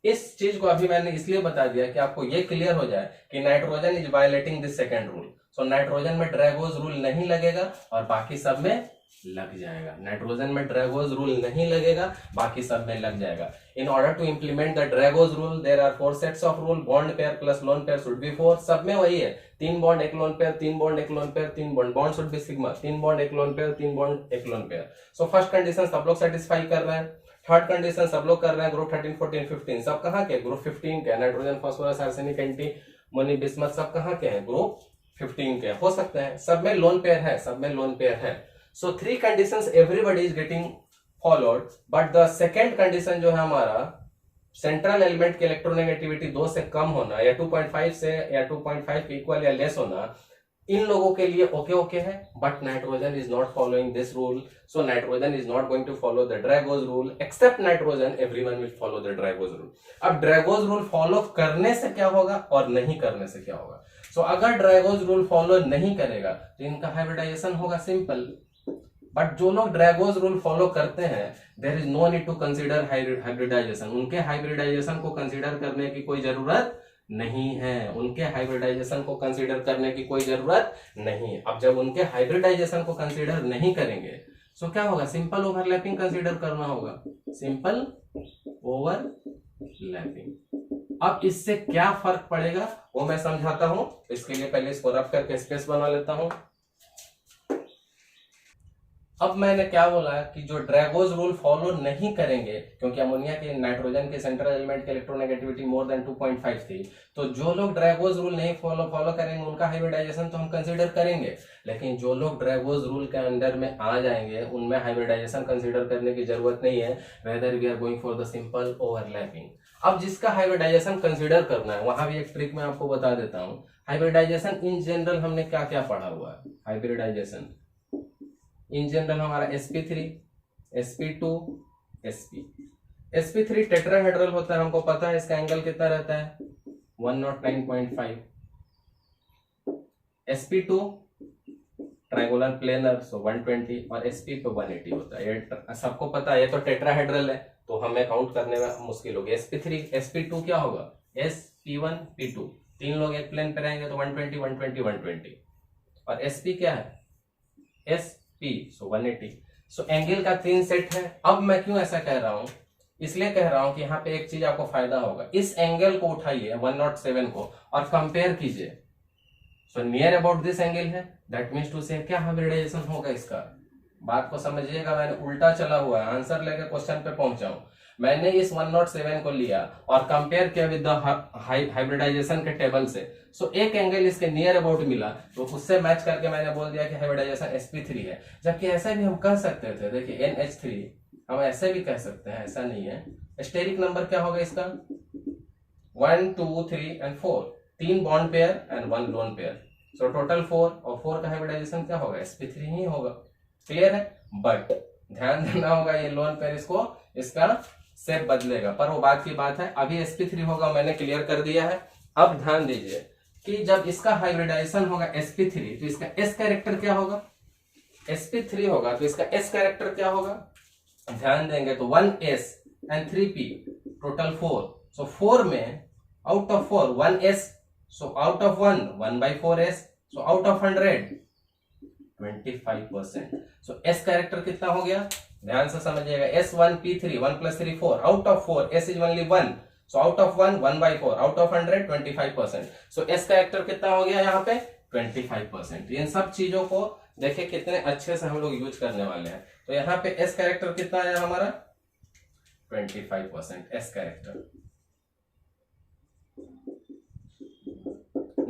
इस चीज को अभी मैंने इसलिए बता दिया कि आपको ये क्लियर हो जाए कि nitrogen is violating this second rule. So nitrogen में ड्रैगोज रूल नहीं लगेगा और बाकी सब में लग जाएगा। नाइट्रोजन में ड्रैगोज रूल नहीं लगेगा, बाकी सब में लग जाएगा। In order to implement the Drago's rule there are 4 sets of rule, bond pair plus lone pair should be 4, सब में वही है, 3 bond 1 lone pair, 3 bond 1 lone pair, 3 bond should be sigma, 3 bond 1 lone pair, 3 bond 1 lone pair. So first condition सब लोग सेटिस्फाई कर रहे हैं, थर्ड कंडीशन सब लोग कर रहे हैं, ग्रुप 13 14 15 सब कहां के, ग्रुप 15 के, nitrogen phosphorus arsenic antimony bismuth सब कहां के हैं, ग्रुप 15 के हो सकते हैं, सब में लोन पेयर है, सब में लोन पेयर है। सो 3 conditions everybody is getting followed, but the second condition जो है हमारा सेंट्रल एलिमेंट की इलेक्ट्रोनेगेटिविटी 2 से कम होना या 2.5 से या 2.5 के इक्वल या लेस होना, इन लोगों के लिए ओके है, but nitrogen is not following this rule. So nitrogen is not going to follow the Drago's rule, except nitrogen everyone will follow the Drago's rule. अब ड्रैगोज रूल फॉलो करने से क्या होगा और नहीं करने से क्या होगा। सो अगर ड्रैगोज रूल फॉलो नहीं करेगा तो इनका हाइब्रिडाइजेशन होगा सिंपल, बट जो लोग ड्रैगोज रूल फॉलो करते हैं there is no need to consider hybridization, उनके हाइब्रिडाइजेशन को कंसीडर करने की कोई जरूरत नहीं है, उनके हाइब्रिडाइजेशन को कंसीडर करने की कोई जरूरत नहीं। अब जब उनके हाइब्रिडाइजेशन को कंसीडर नहीं करेंगे तो क्या होगा, सिंपल ओवरलैपिंग कंसीडर करना होगा, सिंपल ओवरलैपिंग लैपिंग। अब इससे क्या फर्क पड़ेगा वो मैं समझाता हूं। इसके लिए पहले इसको रब करके स्पेस बना लेता हूं। अब मैंने क्या बोला कि जो ड्रैगोज रूल फॉलो नहीं करेंगे, क्योंकि अमोनिया के नाइट्रोजन के सेंट्रल एलिमेंट की इलेक्ट्रोनेगेटिविटी मोर देन 2.5 थी, तो जो लोग ड्रैगोज रूल नहीं फॉलो करेंगे उनका हाइब्रिडाइजेशन तो हम कंसीडर करेंगे, लेकिन जो लोग ड्रैगोज रूल के अंडर में आ जाएंगे उनमें हाइब्रिडाइजेशन कंसीडर करने की जरूरत नहीं है। Rather we are going for the simple overlapping. अब जिसका हाइब्रिडाइजेशन कंसीडर करना है वहां भी एक ट्रिक मैं आपको बता देता हूं। हाइब्रिडाइजेशन इन जनरल हमने क्या क्या पढ़ा हुआ है। हाइब्रिडाइजेशन इन जनरल हमारा sp3, sp2, sp। sp3 tetrahedral होता है, हमको पता है इसका एंगल कितना रहता है 109.5। sp2 ट्रायंगुलर प्लेनर सो 120 और sp पे 180 होता है। ये सबको पता है, ये तो टेट्राहेड्रल है तो हमें काउंट करने में मुश्किल होगी। sp3 sp2 क्या होगा sp1 p2, तीन लोग एक प्लेन पे रहेंगे तो 120 120 120 और sp क्या है sp सो 180। सो एंगल का तीन सेट है। अब मैं क्यों ऐसा कह रहा हूं, इसलिए कह रहा हूं कि यहाँ पे एक चीज आपको फायदा होगा। इस एंगल को उठाइए 107 को और कंपेयर कीजिए, सो नियर अबाउट दिस एंगल है, दैट मीन्स टू से क्या हाइब्रिडाइजेशन होगा इसका। बात को समझिएगा, मैंने उल्टा चला हुआ है, आंसर लेकर क्वेश्चन पे पहुंचा हूं। मैंने इस 107 को लिया और कंपेयर किया विद द हाइब्रिडाइजेशन के टेबल से, सो एक एंगल इसके नियर अबाउट मिला, तो उससे मैच करके मैंने बोल दिया कि हाइब्रिडाइजेशन sp3 है। जबकि ऐसा भी हम कह सकते थे, देखिए NH3 हम ऐसे भी कह सकते हैं, ऐसा नहीं है। स्टेरिक नंबर क्या होगा इसका 1 2 3 एंड 4, तीन bond pair and one loan pair, so total 4 और 4 का हाइब्रिडाइजेशन क्या होगा sp3 ही होगा। क्लियर है। बट ध्यान देना होगा ये लोन पेयर इसको इसका शेप बदलेगा, पर वो बात की बात है। अभी sp3 होगा, मैंने क्लियर कर दिया है। अब ध्यान दीजिए कि जब इसका हाइब्रिडाइजेशन होगा sp3 तो इसका s कैरेक्टर क्या होगा, sp3 होगा तो इसका s कैरेक्टर क्या होगा, ध्यान देंगे तो 1s एंड 3p टोटल 4, सो 4 में out of 4 1s, so out of 1/4s, so out of 100 25%। So s character कितना हो गया, ध्यान से समझिएगा, s1p3 1 + 3 4, out of 4 s is only 1, so out of 1/4, out of 100 25%। So s character कितना हो गया यहाँ पे 25%। इन सब चीजों को देखिए कितने अच्छे से हम लोग यूज करने वाले हैं। तो यहाँ पे s कैरेक्टर कितना आया हमारा 25% s कैरेक्टर।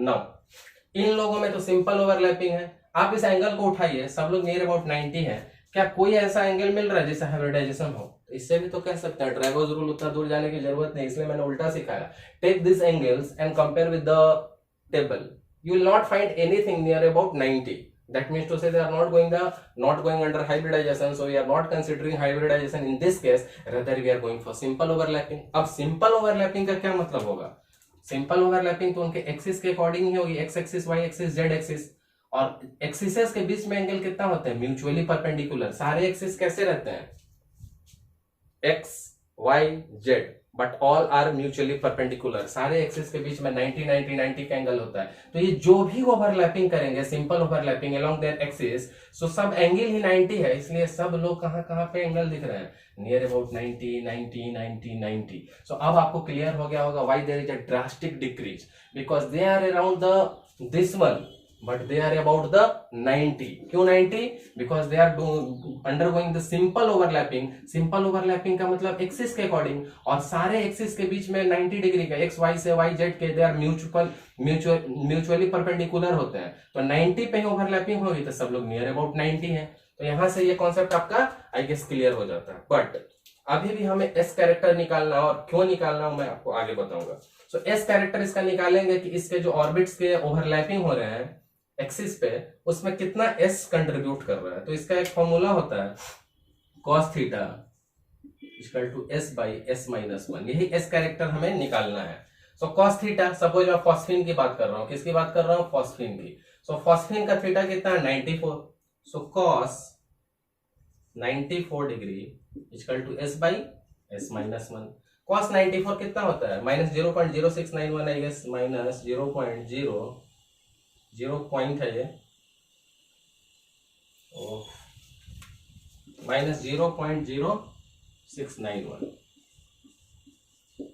नाउ इन लोगों में तो सिंपल ओवरलैपिंग है। आप इस एंगल को उठाइए, सब लोग नियर अबाउट 90 है, क्या कोई ऐसा एंगल मिल रहा है जिससे हाइब्रिडाइजेशन हो, तो इससे भी तो कह सकते हैं। ड्रैगोज रूल उतना दूर जाने की जरूरत नहीं, इसलिए मैंने उल्टा सिखाया। Take this angles and compare with the table, you will not find anything near about 90. That means to say they are not going under hybridization, so we are not considering hybridization in this case, rather we are going for simple overlapping. अब simple overlapping का क्या मतलब होगा, सिंपल ओवरलैपिंग तो उनके एक्सिस के अकॉर्डिंग ही होगी, X axis Y axis Z axis, और एक्सिसेस के बीच में एंगल कितना होते हैं म्यूचुअली परपेंडिकुलर। सारे एक्सिस कैसे रहते हैं X Y Z, but all are mutually perpendicular. सारे एक्सिस के बीच में 90 90 90 का एंगल होता है। तो ये जो भी ओवरलैपिंग करेंगे simple overlapping along their axis, so सब एंगल ही 90 है, इसलिए सब लोग कहां कहां पे एंगल दिख रहे हैं नियर अबाउट 90 90 90 90। सो अब आपको क्लियर हो गया होगा why there is a drastic decrease, because they are around the this one but they are about the 90. क्यों 90? because they are undergoing the simple overlapping. simple overlapping का मतलब एक्सिस के अकॉर्डिंग, और सारे एक्सिस के बीच में 90 डिग्री का एक्स वाई से वाई जेड के दे आर म्यूचुअली परपेंडिकुलर होते हैं। तो 90 पे ओवरलैपिंग होगी तो सब लोग नियर अबाउट 90 है। तो यहां से ये कॉन्सेप्ट आपका आई गेस क्लियर हो जाता है। बट अभी भी हमें एस कैरेक्टर निकालना, और क्यों निकालना मैं आपको आगे बताऊंगा। सो एस कैरेक्टर इसका निकालेंगे कि इसके जो ऑर्बिट्स के ओवरलैपिंग हो रहे हैं एक्सिस पे, उसमें कितना s कंट्रीब्यूट कर रहा है। तो इसका एक फॉर्मूला होता है cos theta equal to s by s minus 1, यही s कैरेक्टर हमें निकालना है। सो cos थीटा, सपोज मैं फॉस्फीन की बात कर रहा हूं, किसकी बात कर रहा हूं फॉस्फीन की। सो फॉस्फीन का थीटा कितना है 94, so cos 94 degree equal to s by s minus 1। cos 94 कितना होता है minus 0.0691 I guess, minus 0 point है ये, माइनस 0.0691,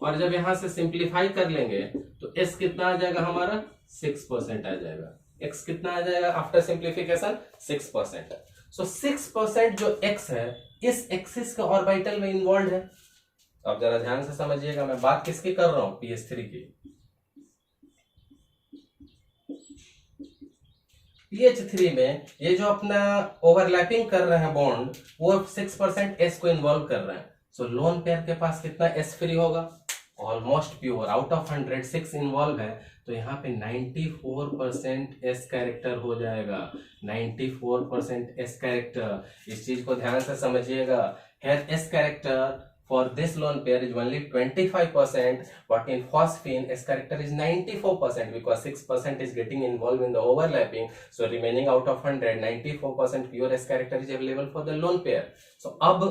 और जब यहां से सिंप्लीफाई कर लेंगे तो s कितना आ जाएगा हमारा 6% आ जाएगा। x कितना आ जाएगा आफ्टर सिंप्लीफिकेशन 6%। सो 6% जो x है इस एक्सिस के ऑर्बिटल में इन्वॉल्व है। अब जरा ध्यान से समझिएगा, मैं बात किसकी कर रहा हूं, pH3 की। pH3 में ये जो अपना ओवरलैपिंग कर रहे हैं बॉन्ड, वो 6% s को इन्वॉल्व कर रहे हैं। सो लोन पेयर के पास कितना s फ्री होगा, almost pure. Out of 100 6 involve है, तो यहाँ पे 94% s कैरेक्टर हो जाएगा। 94% s कैरेक्टर। इस चीज को ध्यान से समझिएगा। Here s character for this lone pair is only 25%, but in phosphine s character is 94% because 6% is getting involved in the overlapping. So remaining out of 100, 94% pure s character is available for the lone pair. So अब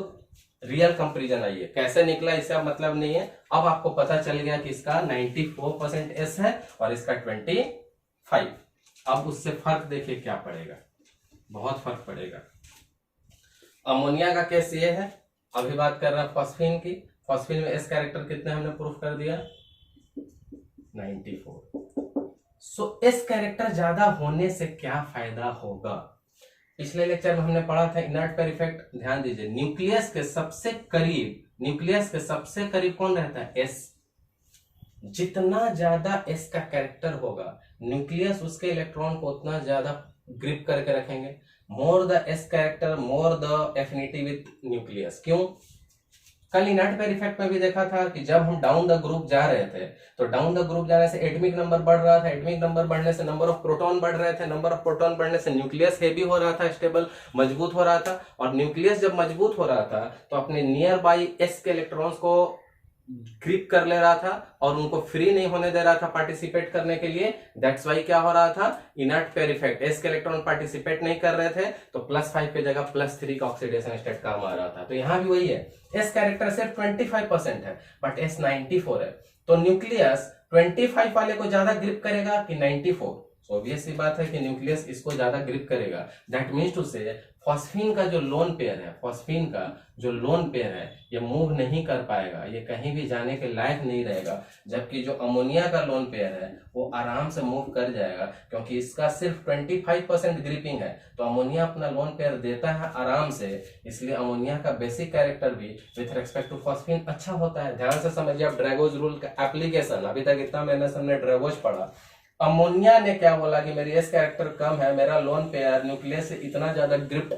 रियल कंपेरिजन आइए, कैसे निकला इससे अब मतलब नहीं है। अब आपको पता चल गया कि इसका 94% s है और इसका 25। अब उससे फर्क देखिए क्या पड़ेगा, बहुत फर्क पड़ेगा। अमोनिया का केस ये है, अभी बात कर रहा है फॉस्फीन की। फॉस्फीन में एस कैरेक्टर कितने हमने प्रूफ कर दिया, 94। सो एस कैरेक्टर ज्यादा होने से क्या फायदा होगा, पिछले लेक्चर में हमने पढ़ा था इनर्ट पेयर इफेक्ट। ध्यान दीजिए, न्यूक्लियस के सबसे करीब कौन रहता है, एस। जितना ज्यादा एस का कैरेक्टर होगा, न्यूक्लियस उसके इलेक्ट्रॉन को उतना ज्यादा ग्रिप करके रखेंगे। More the S character more the affinity with nucleus. क्यों, कल इनर्ट पेयर इफेक्ट में भी देखा था कि जब हम डाउन द ग्रुप जा रहे थे तो डाउन द ग्रुप जाने से एटॉमिक नंबर बढ़ रहा था, एटॉमिक नंबर बढ़ने से नंबर ऑफ प्रोटॉन बढ़ रहे थे, नंबर ऑफ प्रोटॉन बढ़ने से न्यूक्लियस हेवी हो रहा था, स्टेबल मजबूत हो रहा था। और न्यूक्लियस जब मजबूत हो रहा था तो अपने नियर बाई एस के इलेक्ट्रॉन्स को ग्रिप कर ले रहा था और उनको फ्री नहीं होने दे रहा था पार्टिसिपेट करने के लिए। दैट्स वाई क्या हो रहा था, इनर्ट पेयर इफेक्ट। एस के इलेक्ट्रॉन पार्टिसिपेट नहीं कर रहे थे तो +5 के जगह +3 का ऑक्सीडेशन स्टेट काम आ रहा था। तो यहां भी वही है, एस कैरेक्टर सिर्फ 25% है बट एस 94 है। तो न्यूक्लियस 25 वाले को ज्यादा ग्रिप करेगा कि 94। ऑब्वियस सी बात है कि न्यूक्लियस इसको ज्यादा ग्रिप करेगा। दैट मीन्स टू से फॉस्फीन का जो लोन पेयर है, ये मूव नहीं कर पाएगा, ये कहीं भी जाने के लायक नहीं रहेगा। जबकि जो अमोनिया का लोन पेयर है वो आराम से मूव कर जाएगा, क्योंकि इसका सिर्फ 25% ग्रिपिंग है। तो अमोनिया अपना लोन पेयर देता है आराम से, इसलिए अमोनिया का बेसिक कैरेक्टर भी विथ रेस्पेक्ट टू फॉस्फीन अच्छा होता है। ध्यान से समझिए आप ड्रैगोज रूल का एप्लीकेशन। अभी तक इतना मैंने हमने ड्रैगोज पढ़ा। अमोनिया ने क्या बोला कि मेरी एस कैरेक्टर कम है, मेरा लोन पेयर न्यूक्लियस से इतना ज्यादा ग्रिप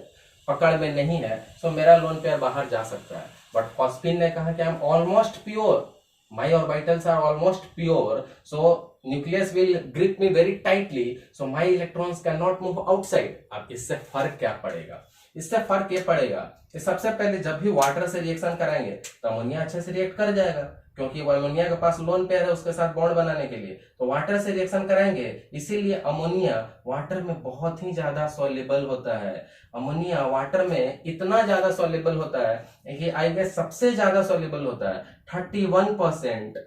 पकड़ में नहीं है, सो मेरा लोन पेयर बाहर जा सकता है। बट फॉस्फीन ने कहा कि I am almost pure, my orbitals are almost pure, so nucleus will grip me very tightly, so my electrons can not move outside. अब इससे फर्क क्या पड़ेगा, इससे फर्क ये पड़ेगा कि सबसे पहले जब भी वाटर से रिएक्शन कराएंगे तो अमोनिया अच्छे से रिएक्ट कर जाएगा, क्योंकि वो अमोनिया के पास लोन पेयर है उसके साथ बॉन्ड बनाने के लिए। तो वाटर से रिएक्शन कराएंगे, इसीलिए अमोनिया वाटर में बहुत ही ज्यादा सॉल्युबल होता है। अमोनिया वाटर में इतना ज्यादा सॉल्युबल होता है कि आई गेस सबसे ज्यादा सॉल्युबल होता है 31%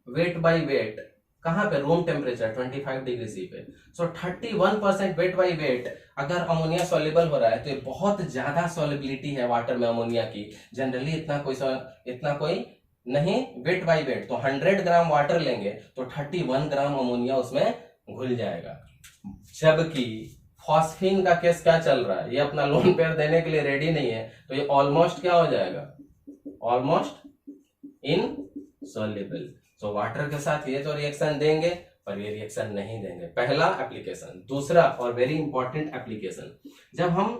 वेट बाई वेट। कहां पे, रूम टेम्परेचर 25 डिग्री सी पे। सो 31% वेट बाई वेट अगर अमोनिया सॉल्युबल हो रहा है तो ये बहुत ज्यादा सॉल्युबिलिटी है वाटर में अमोनिया की। जनरली इतना कोई नहीं वेट बाई वेट। तो 100 ग्राम वाटर लेंगे तो 31 ग्राम अमोनिया उसमें घुल जाएगा। जबकि फॉस्फीन का केस क्या चल रहा है, ये अपना लोन पेयर देने के लिए रेडी नहीं है, तो ये ऑलमोस्ट क्या हो जाएगा, ऑलमोस्ट इनसॉल्युबल। तो वाटर के साथ ये तो रिएक्शन देंगे पर ये रिएक्शन नहीं देंगे। पहला एप्लीकेशन। दूसरा और वेरी इंपॉर्टेंट एप्लीकेशन, जब हम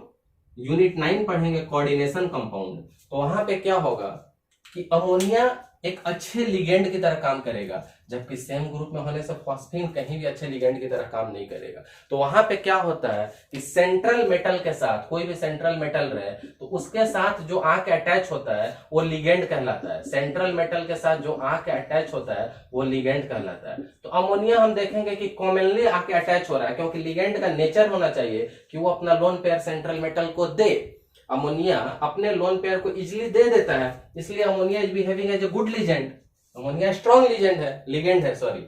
यूनिट 9 पढ़ेंगे कोऑर्डिनेशन कंपाउंड, तो वहां पे क्या होगा कि अमोनिया एक अच्छे लिगेंड की तरह काम करेगा, जबकि सेम ग्रुप में होने से फॉस्फीन कहीं भी अच्छे लिगेंड की तरह काम नहीं करेगा। तो वहां पे क्या होता है कि सेंट्रल मेटल के साथ, कोई भी सेंट्रल मेटल रहे तो उसके साथ जो आके अटैच होता है वो लिगेंड कहलाता है। सेंट्रल मेटल के साथ जो आके अटैच होता है वो लिगेंड कहलाता है। तो अमोनिया हम देखेंगे कि कॉमनली आके अटैच हो रहा है, क्योंकि लिगेंड का नेचर होना चाहिए कि वो अपना लोन पेयर सेंट्रल मेटल को दे। अमोनिया अपने लोन पेयर को इजीली दे देता है, इसलिए ammonia is behaving as a good ligand. Ammonia strong ligand है सॉरी।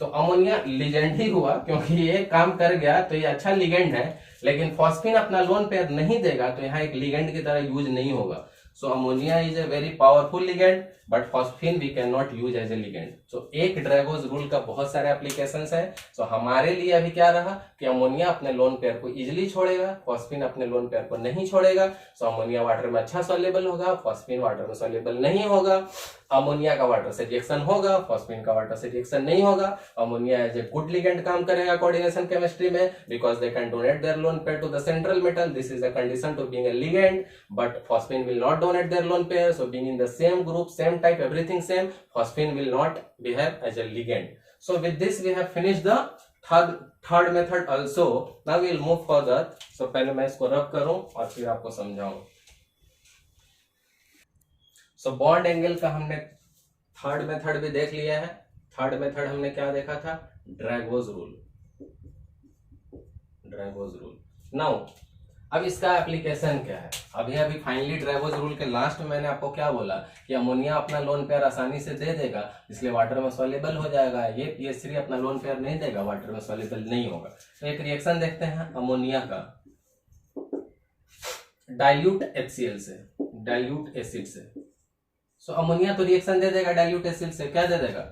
तो अमोनिया लिगेंड ही हुआ क्योंकि ये काम कर गया, तो ये अच्छा लिगेंड है। लेकिन फॉस्फीन अपना लोन पेयर नहीं देगा तो यहाँ एक लिगेंड की तरह यूज नहीं होगा। So ammonia is a very powerful ligand, but phosphine we cannot use as a ligand. So एक ड्रैगोज रूल का बहुत सारे एप्लीकेशंस है. So हमारे लिए अभी क्या रहा कि अमोनिया अपने लोन पेयर को इजिली छोड़ेगा, फॉस्फीन अपने लोन पेयर को नहीं छोड़ेगा. सो अमोनिया वाटर में अच्छा सॉल्युबल होगा, फॉस्फीन वाटर में सॉल्युबल नहीं होगा. अमोनिया का वाटर से रिएक्शन होगा, फॉस्फीन का वाटर से रिएक्शन नहीं होगा. Ammonia as a good ligand काम करेगा कोऑर्डिनेशन केमिस्ट्री में, because they can donate their lone pair to the central metal. This is a condition to being a ligand, but phosphine will not donate their lone pair. So being in the same group, same type, everything same, phosphine will not behave as a ligand. So with this we have finished the third method also. Now we will move further. So पहले मैं इसको रब करूं और फिर आपको समझाऊं. So bond angle का हमने थर्ड मेथड भी देख लिया है. थर्ड मेथड हमने क्या देखा था? ड्रैगोज रूल. ड्रैगोज रूल. नाउ अब इसका एप्लीकेशन क्या है? अभी फाइनली ड्रैगोज रूल के लास्ट में मैंने आपको क्या बोला कि अमोनिया अपना लोन पेयर आसानी से दे देगा, इसलिए वाटर में सॉल्युबल हो जाएगा. ये PH3 अपना लोन पेयर नहीं देगा, वाटर में सॉल्युबल नहीं होगा. तो एक रिएक्शन देखते हैं अमोनिया का डाइल्यूट HCl से, डाइल्यूट एसिड से. सो अमोनिया तो रिएक्शन दे देगा डाइल्यूट एसिड से. क्या दे देगा?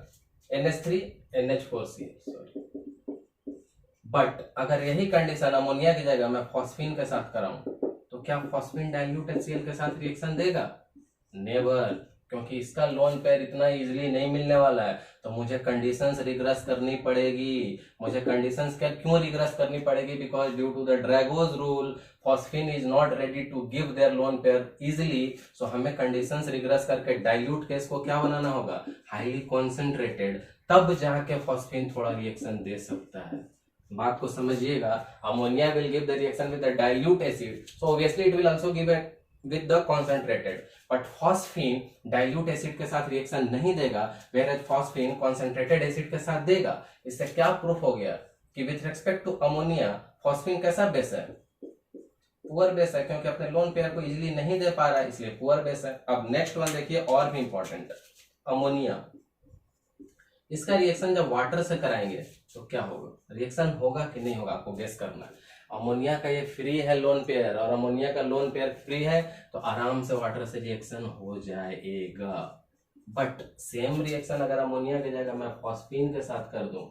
NH3 NH4Cl. सॉरी, बट अगर यही कंडीशन अमोनिया की जगह मैं फॉस्फीन के साथ कराऊं तो क्या फॉस्फीन डाइल्यूट HCl के साथ रिएक्शन देगा? नेवर, क्योंकि इसका लोन पेयर इतना इजीली नहीं मिलने वाला है. तो मुझे कंडीशंस रिग्रेस करनी पड़ेगी. मुझे कंडीशंस क्या क्यों रिग्रेस करनी पड़ेगी? Because due to the Drago's rule phosphine is not ready to give their lone pair easily. So हमें कंडीशंस रिग्रेस करके डाइल्यूट केस को क्या बनाना होगा? Highly concentrated. तब जाके फॉस्फीन थोड़ा रिएक्शन दे सकता है. बात को समझिएगा. Ammonia will give the reaction with the dilute acid, so obviously it will also give with the concentrated. But phosphine dilute acid के साथ रिएक्शन नहीं देगा, वेयरएज फॉस्फीन कॉन्सेंट्रेटेड एसिड के साथ देगा. इससे क्या प्रूफ हो गया कि with respect to ammonia phosphine कैसा बेस है? पुअर बेस है, क्योंकि अपने लोन पेयर को इजीली नहीं दे पा रहा है, इसलिए पुअर बेस है. अब नेक्स्ट वन देखिए, और भी इंपॉर्टेंट. अमोनिया, इसका रिएक्शन जब वाटर से कराएंगे तो क्या होगा? रिएक्शन होगा कि नहीं होगा? आपको गेस करना है. अमोनिया का ये फ्री है लोन पेयर, और अमोनिया का लोन पेयर फ्री है, तो आराम से वाटर से रिएक्शन हो जाएगा. बट सेम रिएक्शन अगर अमोनिया की जगह मैं फॉस्फीन के साथ कर दूं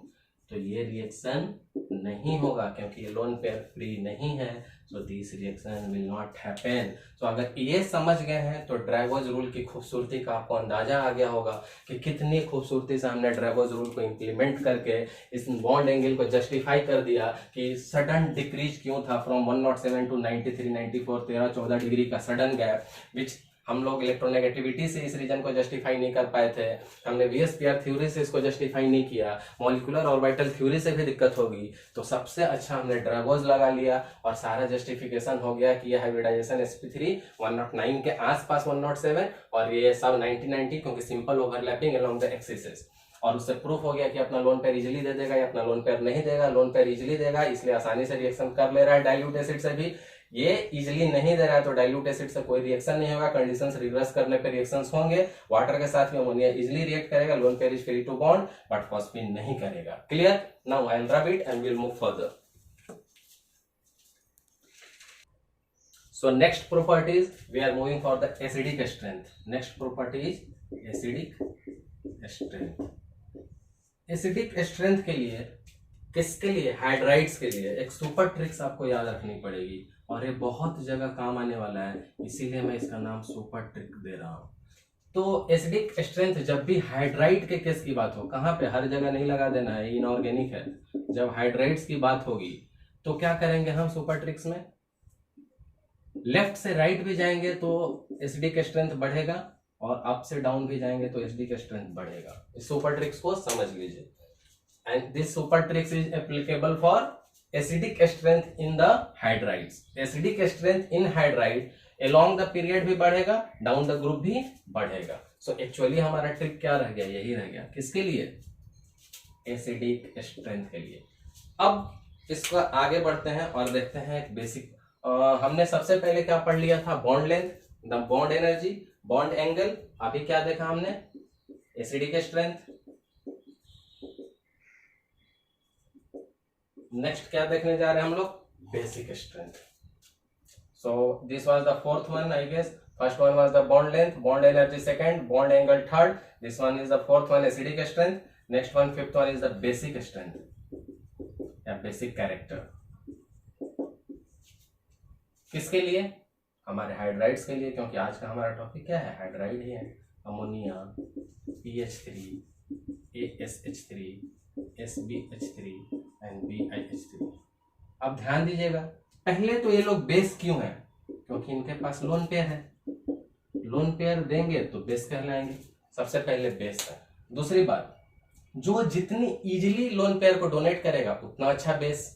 तो ये रिएक्शन नहीं होगा, क्योंकि ये लोन पेयर फ्री नहीं है. So this reaction will not happen. So अगर ये समझ गए हैं तो ड्रैगोज रूल की खूबसूरती का आपको अंदाजा आ गया होगा कि कितनी खूबसूरती से हमने ड्रैगोज रूल को इंप्लीमेंट करके इस बॉन्ड एंगल को जस्टिफाई कर दिया कि सडन डिक्रीज क्यों था फ्रॉम 107 टू 93 94, 13-14 डिग्री का सडन गैप, विच हम लोग इलेक्ट्रोनेगेटिविटी से इस रीजन को जस्टिफाई नहीं कर पाए थे. हमने VSPR थ्योरी से इसको जस्टिफाई नहीं किया. मॉलिक्यूलर ऑर्बिटल थ्योरी से भी दिक्कत होगी. तो सबसे अच्छा हमने ड्रैगोज लगा लिया और सारा जस्टिफिकेशन हो गया कि ये हाइब्रिडाइजेशन sp3 109 के आसपास 107 और ये सब 90-90, क्योंकि simple overlapping along the axis. और उससे प्रूफ हो गया कि अपना लोन पेयर इजीली दे देगा या अपना लोन पेयर नहीं देगा. लोन पेयर इजीली देगा, इसलिए आसानी से रिएक्शन कर ले रहा है डाइल्यूट एसिड से भी. ये इजीली नहीं दे रहा है तो डाइल्यूट एसिड से कोई रिएक्शन नहीं होगा. कंडीशंस रिवर्स करने पे रिएक्शंस होंगे. वाटर के साथ में अमोनिया इजीली रिएक्ट करेगा. Lone pair is free to bond, but phosphine नहीं करेगा. Clear? Now I will rub it and we will move further. So next properties we are moving for the acidic strength. Next property is acidic strength. Acidic strength के लिए, किसके लिए? हाइड्राइड्स के लिए एक सुपर ट्रिक्स आपको याद रखनी पड़ेगी और ये बहुत जगह काम आने वाला है, इसीलिए मैं इसका नाम सुपर ट्रिक दे रहा हूँ. तो एसिडिक स्ट्रेंथ जब भी हाइड्राइड के केस की बात हो, कहाँ पे? हर जगह नहीं लगा देना है, इनऑर्गेनिक है. जब हाइड्राइड्स की बात होगी तो क्या करेंगे हम सुपर ट्रिक्स में? लेफ्ट से राइट भी जाएंगे तो एसिडिक स्ट्रेंथ बढ़ेगा और अप से डाउन भी जाएंगे तो एसिडिक स्ट्रेंथ बढ़ेगा. इस सुपर ट्रिक्स को समझ लीजिए. And this super tricks is applicable for acidic strength in the hydrides. Acidic strength in hydride along the period भी बढ़ेगा, डाउन द ग्रुप भी बढ़ेगा. सो एक्चुअली हमारा ट्रिक क्या रह गया? यही रह गया. किसके लिए? एसिडिक स्ट्रेंथ के लिए. अब इसको आगे बढ़ते हैं और देखते हैं एक बेसिक. हमने सबसे पहले क्या पढ़ लिया था? Bond length, the bond energy, bond angle. अभी क्या देखा हमने? Acidic strength. नेक्स्ट क्या देखने जा रहे हैं हम लोग? Basic strength. So this was the fourth one, I guess. First one was the bond length, bond energy second, bond angle third. This one is the fourth one, acidic strength. Next one, fifth one is the basic strength या basic character. किसके लिए? हमारे हाइड्राइड्स के लिए, क्योंकि आज का हमारा टॉपिक क्या है? हाइड्राइड ही है. Ammonia, PH3, ASH3, SbH3 and BiH3. अब ध्यान दीजिएगा, पहले तो ये लोग बेस क्यों है? क्योंकि इनके पास लोन पेयर है. लोन पेयर देंगे तो बेस कहलाएंगे. सबसे पहले बेस है. दूसरी बात, जो जितनी इजीली लोन पेयर को डोनेट करेगा उतना अच्छा बेस.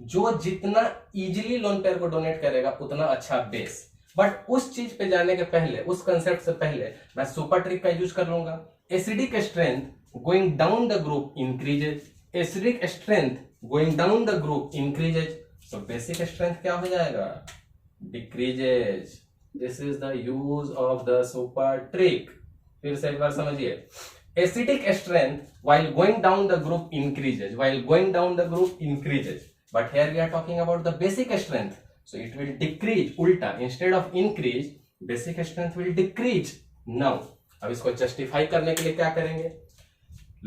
जो जितना इजीली लोन पेयर को डोनेट करेगा उतना अच्छा बेस. बट उस चीज पे जाने के पहले, उस कंसेप्ट से पहले मैं सुपर ट्रिक का यूज कर लूंगा. Acidic strength going down the group increases. Acidic strength going down the group increases. So basic strength क्या हो जाएगा? Decreases. This is the use of the super trick. फिर से एक बार समझिए. Acidic strength while going down the group increases. While going down the group increases. But here we are talking about the basic strength. So it will decrease. उल्टा, instead of increase, basic strength will decrease. Now, अब इसको justify करने के लिए क्या करेंगे?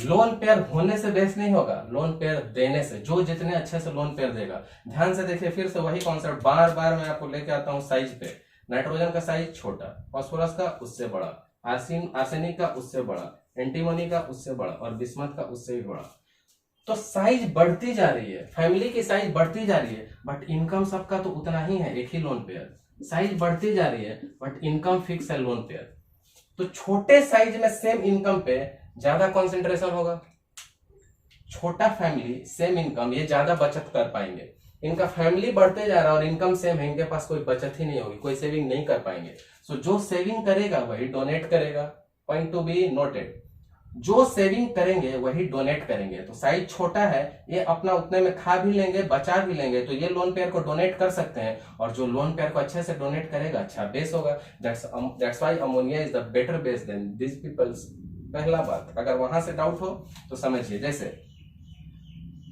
लोन पेयर होने से बेस नहीं होगा, लोन पेयर देने से. जो जितने अच्छे से लोन पेयर देगा. ध्यान से देखिए, फिर से वही कॉन्सेप्ट बार बार मैं आपको लेके आता हूं साइज पे. नाइट्रोजन का साइज छोटा, फास्फोरस का उससे बड़ा, आर्सेनिक का उससे बड़ा, एंटीमोनी का उससे बड़ा और बिस्मथ का उससे भी बड़ा. तो साइज बढ़ती जा रही है, फैमिली की साइज बढ़ती जा रही है, बट इनकम सबका तो उतना ही है, एक ही लोन पेयर. साइज बढ़ती जा रही है बट इनकम फिक्स है लोन पेयर. तो छोटे साइज में सेम इनकम पे ज्यादा कॉन्सेंट्रेशन होगा. छोटा फैमिली सेम इनकम, ये ज्यादा बचत कर पाएंगे. इनका फैमिली बढ़ते जा रहा है और इनकम सेम है, इनके पास कोई बचत ही नहीं होगी, कोई सेविंग नहीं कर पाएंगे. सो जो सेविंग करेगा वही डोनेट करेगा. Point to be noted. जो सेविंग करेंगे वही डोनेट करेंगे. तो साइज छोटा है, ये अपना उतने में खा भी लेंगे, बचा भी लेंगे, तो ये लोन पेयर को डोनेट कर सकते हैं. और जो लोन पेयर को अच्छे से डोनेट करेगा अच्छा बेस होगा. That's why ammonia is the better base than this peoples. पहला बात, अगर वहां से डाउट हो तो समझिए. जैसे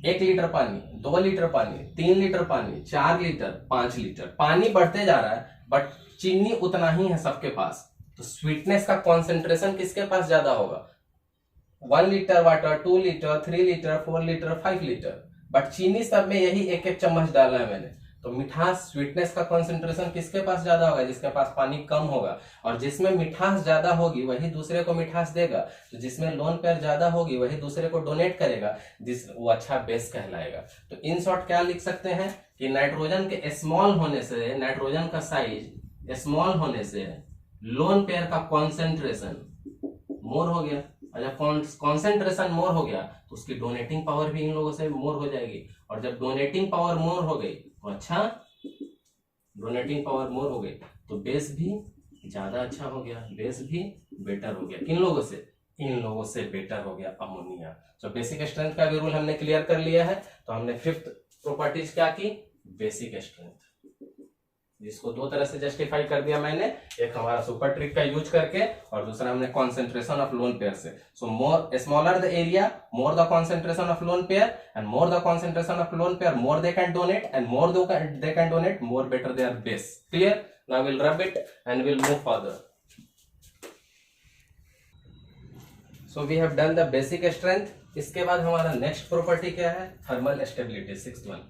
1 लीटर पानी, 2 लीटर पानी, 3 लीटर पानी, 4 लीटर, 5 लीटर, पानी बढ़ते जा रहा है बट चीनी उतना ही है सबके पास. तो स्वीटनेस का कॉन्सेंट्रेशन किसके पास ज्यादा होगा? 1 litre water, 2 litre, 3 litre, 4 litre, 5 litre, but चीनी सब में यही एक एक चम्मच डाला है मैंने. तो मिठास, स्वीटनेस का कॉन्सेंट्रेशन किसके पास ज्यादा होगा? जिसके पास पानी कम होगा. और जिसमें मिठास ज्यादा होगी वही दूसरे को मिठास देगा. तो जिसमें लोन पेयर ज्यादा होगी वही दूसरे को डोनेट करेगा, वो अच्छा बेस कहलाएगा. तो इन शॉर्ट क्या लिख सकते हैं कि नाइट्रोजन के स्मॉल होने से, नाइट्रोजन का साइज स्मॉल होने से लोन पेयर का कॉन्सेंट्रेशन मोर हो गया. और जब कॉन्सेंट्रेशन मोर हो गया तो उसकी डोनेटिंग पावर भी इन लोगों से मोर हो जाएगी. और जब डोनेटिंग पावर मोर हो गई तो अच्छा, डोनेटिंग पावर मोर हो गई तो बेस भी ज्यादा अच्छा हो गया, बेस भी बेटर हो गया. किन लोगों से? इन लोगों से बेटर हो गया अमोनिया. तो बेसिक स्ट्रेंथ का भी रूल हमने क्लियर कर लिया है. तो हमने फिफ्थ प्रॉपर्टीज क्या की? बेसिक स्ट्रेंथ, जिसको दो तरह से जस्टिफाई कर दिया मैंने. एक हमारा सुपर ट्रिक का यूज करके और दूसरा हमने कॉन्सेंट्रेशन ऑफ लोन पेयर से. So more smaller the area, more the concentration of lone pair, and more the concentration of lone pair, more they can donate, and more they can donate, more better their base. Clear? Now will rub it and will move further. So we have done the basic strength. इसके बाद हमारा नेक्स्ट प्रॉपर्टी क्या है? Thermal stability, sixth one.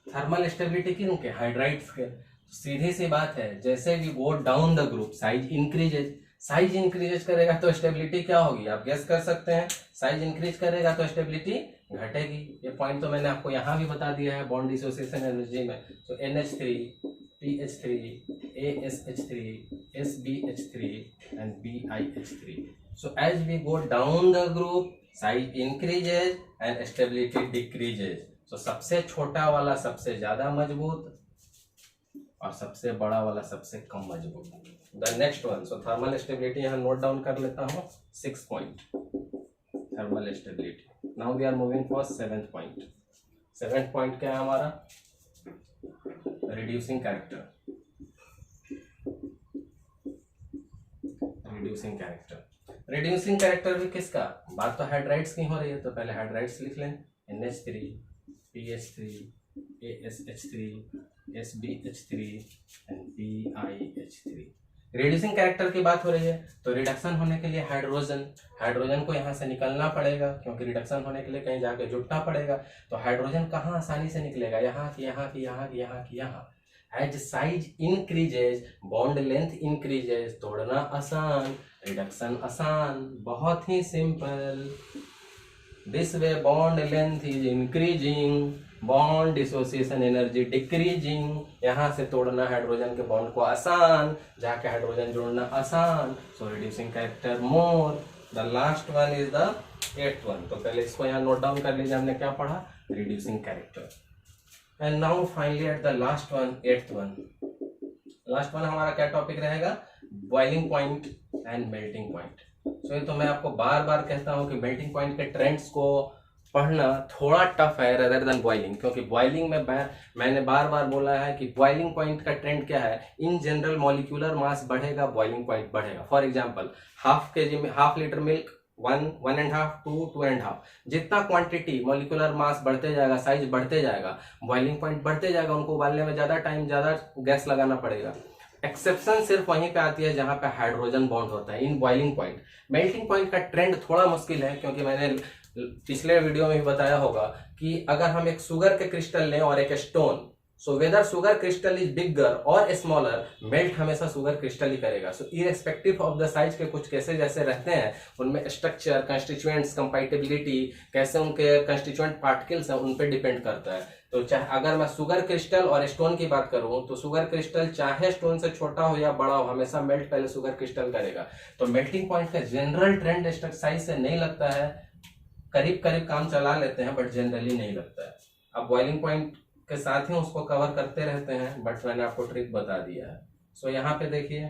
Thermal stability किन के? हाइड्राइड्स के. सीधी सी बात है, जैसे we go down the group size increases. Size increase करेगा तो स्टेबिलिटी क्या होगी? आप गेस कर सकते हैं. साइज इंक्रीज करेगा तो स्टेबिलिटी घटेगी. ये पॉइंट तो मैंने आपको यहाँ भी बता दिया है बॉन्ड डिसोसिएशन एनर्जी में. तो NH3, PH3, ASH3, SbH3 and BiH3. So as we go down the group, size increases and stability decreases. So सबसे छोटा वाला सबसे ज्यादा मजबूत और सबसे बड़ा वाला सबसे कम मजबूत. The next one. So thermal stability यहाँ नोट डाउन कर लेता हूँ. 6 point thermal stability. Now we are moving for 7th point. 7th point क्या है हमारा? Reducing character. Reducing character. Reducing character भी किसका? बात तो हाइड्राइड्स की हो रही है, तो पहले हाइड्राइड्स लिख लें. NH3, PH3, ASH3, SbH3 and BiH3। Reducing character की बात हो रही है, तो रिडक्शन होने के लिए हाइड्रोजन को यहाँ से निकलना पड़ेगा, क्योंकि रिडक्शन होने के लिए कहीं जाके जुटना पड़ेगा। तो हाइड्रोजन कहाँ आसानी से निकलेगा, यहाँ की यहाँ की यहाँ की यहाँ की यहाँ। As size increases bond length increases, तोड़ना आसान, रिडक्शन आसान, बहुत ही simple. This way bond length is increasing, bond dissociation energy decreasing. यहाँ से तोड़ना हाइड्रोजन के बॉन्ड को आसान, जाके हाइड्रोजन जोड़ना आसान, so reducing character more. The last one is the 8th one. तो पहले इसको यहाँ नोट डाउन कर लीजिए, हमने क्या पढ़ा, reducing character. And now finally at the last one, 8th one. Last one हमारा क्या टॉपिक रहेगा, boiling point and melting point. So ये तो मैं आपको बार बार कहता हूँ कि मेल्टिंग पॉइंट के ट्रेंड्स को पढ़ना थोड़ा टफ है रेदर देन बॉइलिंग, क्योंकि बॉइलिंग में मैंने बार बार बोला है कि बॉइलिंग पॉइंट का ट्रेंड क्या है, इन जनरल मॉलिक्यूलर मास बढ़ेगा, बॉइलिंग पॉइंट बढ़ेगा। For example half litre milk 1.5 to 2.5, जितना क्वांटिटी मॉलिक्यूलर मास बढ़ते जाएगा, साइज बढ़ते जाएगा, बॉइलिंग पॉइंट बढ़ते जाएगा। उनको उबालने में ज्यादा टाइम, ज्यादा गैस लगाना पड़ेगा। एक्सेप्शन सिर्फ वहीं पे आती है जहां पे हाइड्रोजन बॉन्ड होता है, in boiling point. Melting point का ट्रेंड थोड़ा मुश्किल है, क्योंकि मैंने पिछले वीडियो में भी बताया होगा कि अगर हम एक शुगर के क्रिस्टल लें और एक stone, so whether sugar crystal is bigger और स्मॉलर, मेल्ट हमेशा शुगर क्रिस्टल ही करेगा। सो इरेस्पेक्टिव ऑफ द साइज के कुछ केसेस जैसे रहते हैं, उनमें स्ट्रक्चर, कंस्टिट्यूएंट्स, कंपैटिबिलिटी, कैसे उनके कंस्टिट्यूएंट पार्टिकल्स हैं, उन पे डिपेंड करता है। तो चाहे अगर मैं शुगर क्रिस्टल और स्टोन की बात करूं, तो शुगर क्रिस्टल चाहे स्टोन से छोटा हो या बड़ा हो, हमेशा मेल्ट पहले शुगर क्रिस्टल करेगा। तो मेल्टिंग पॉइंट का जनरल ट्रेंड साइज से नहीं लगता है, करीब करीब काम चला लेते हैं, बट जनरली नहीं लगता है। अब बॉइलिंग पॉइंट के साथ ही उसको कवर करते रहते हैं, बट मैंने आपको ट्रिक बता दिया है। सो यहाँ पे देखिए,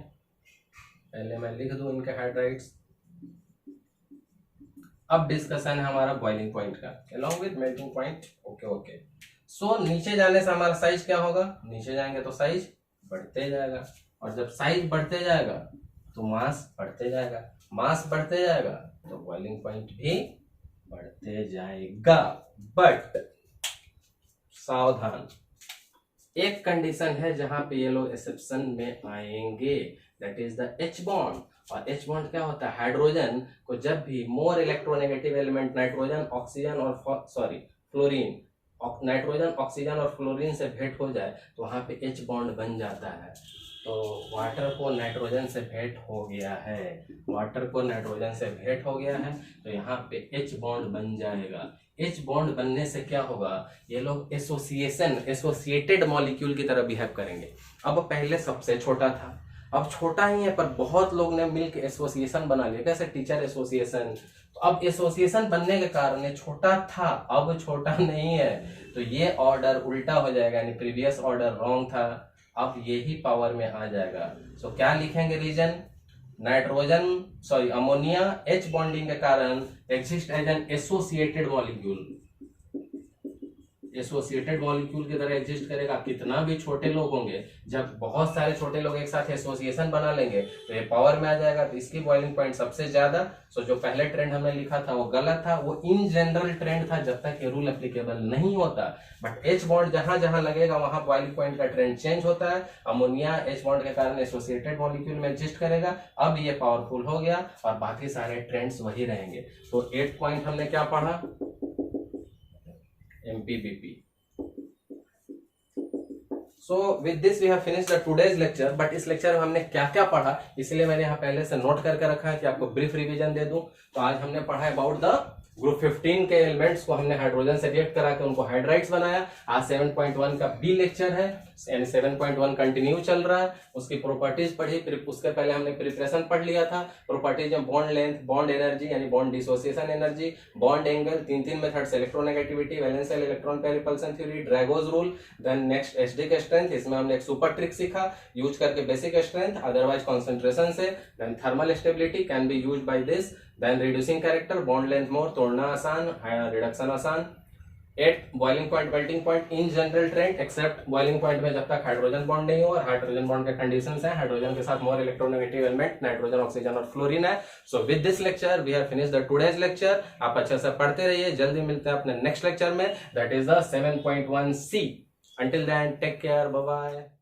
पहले मैं लिख दूं इनके हाइड्राइड्स। अब डिस्कशन है हमारा बॉइलिंग पॉइंट का along with melting point. Okay. So नीचे जाने से हमारा साइज क्या होगा, नीचे जाएंगे तो साइज बढ़ते जाएगा, और जब साइज बढ़ते जाएगा तो मास बढ़ते जाएगा, मास बढ़ते जाएगा तो बॉइलिंग पॉइंट भी बढ़ते जाएगा। बट सावधान, एक कंडीशन है जहां पे ये लोग एक्सेप्शन में आएंगे, that is the H bond. और H बॉन्ड क्या होता है, हाइड्रोजन को जब भी मोर इलेक्ट्रोनेगेटिव एलिमेंट नाइट्रोजन ऑक्सीजन और फ्लोरीन, नाइट्रोजन ऑक्सीजन और फ्लोरीन से भेंट हो जाए तो वहां पे H बॉन्ड बन जाता है। तो वाटर को नाइट्रोजन से भेंट हो गया है, वाटर को नाइट्रोजन से भेंट हो गया है, तो यहाँ पे H बॉन्ड बन जाएगा। H बॉन्ड बनने से क्या होगा, ये लोग एसोसिएटेड मॉलिक्यूल की तरह बिहेव करेंगे। अब पहले सबसे छोटा था, अब छोटा ही है, पर बहुत लोग ने मिलकर एसोसिएशन बना लिया, कैसे टीचर एसोसिएशन। तो अब एसोसिएशन बनने के कारण ये छोटा था, अब छोटा नहीं है, तो ये ऑर्डर उल्टा हो जाएगा, यानी प्रीवियस ऑर्डर रॉन्ग था, अब यही पावर में आ जाएगा। सो क्या लिखेंगे रीजन, अमोनिया H बॉन्डिंग के कारण exist as an associated molecule, associated molecule की तरह एग्जिस्ट करेगा। कितना भी छोटे लोग होंगे, जब बहुत सारे छोटे लोग एक साथ एसोसिएशन बना लेंगे तो ये पावर में आ जाएगा, तो इसकी बॉइलिंग पॉइंट सबसे ज्यादा। सो जो पहले ट्रेंड हमने लिखा था वो गलत था, वो इन जनरल ट्रेंड था जब तक ये रूल एप्लीकेबल नहीं होता। बट H बॉन्ड जहां जहां लगेगा वहां बॉइलिंग पॉइंट का ट्रेंड चेंज होता है। अमोनिया H बॉन्ड के कारण एसोसिएटेड मॉलिक्यूल में एग्जिस्ट करेगा, अब ये पावरफुल हो गया और बाकी सारे ट्रेंड्स वही रहेंगे। तो 8 पॉइंट हमने क्या पढ़ा, MPBP। So with this we have finished the today's lecture, but इस लेक्चर में हमने क्या क्या पढ़ा, इसलिए मैंने यहाँ पहले से नोट करके रखा है कि आपको ब्रीफ रिवीजन दे दूं। तो आज हमने पढ़ा अबाउट द ग्रुप 15 के एलिमेंट्स को हमने हाइड्रोजन से रिएक्ट करा के उनको हाइड्राइड्स बनाया। आज 7.1 का बी लेक्चर है, यानी 7.1 कंटिन्यू चल रहा है। उसकी प्रॉपर्टीज पढ़ी, फिर उसके पहले हमने प्रिपरेशन पढ़ लिया था। प्रॉपर्टीज में बॉन्ड लेंथ, बॉन्ड एनर्जी यानी bond dissociation energy, bond angle, तीन methods, electronegativity, valence shell electron pair repulsion theory, Drago's rule. Then next एचडी स्ट्रेंथ, इसमें हमने एक सुपर ट्रिक सीखा यूज करके बेसिक स्ट्रेंथ अदरवाइज कॉन्सेंट्रेशन से। Then thermal stability can be used by this. Then reducing character, bond length more, तोड़ना आसान, रिडक्शन आसान। 8 boiling point melting point in general trend except boiling point में जब तक हाइड्रोजन बॉन्ड नहीं हो, और हाइड्रोजन बॉन्ड के कंडीशंस हैं, हाइड्रोजन के साथ more electronegative element nitrogen, oxygen और फ्लोरीन है। So with this lecture we have finished the today's lecture. आप अच्छे से पढ़ते रहिए, जल्दी मिलते हैं अपने नेक्स्ट लेक्चर में, that is the 7.1C। Until then, take care, bye bye.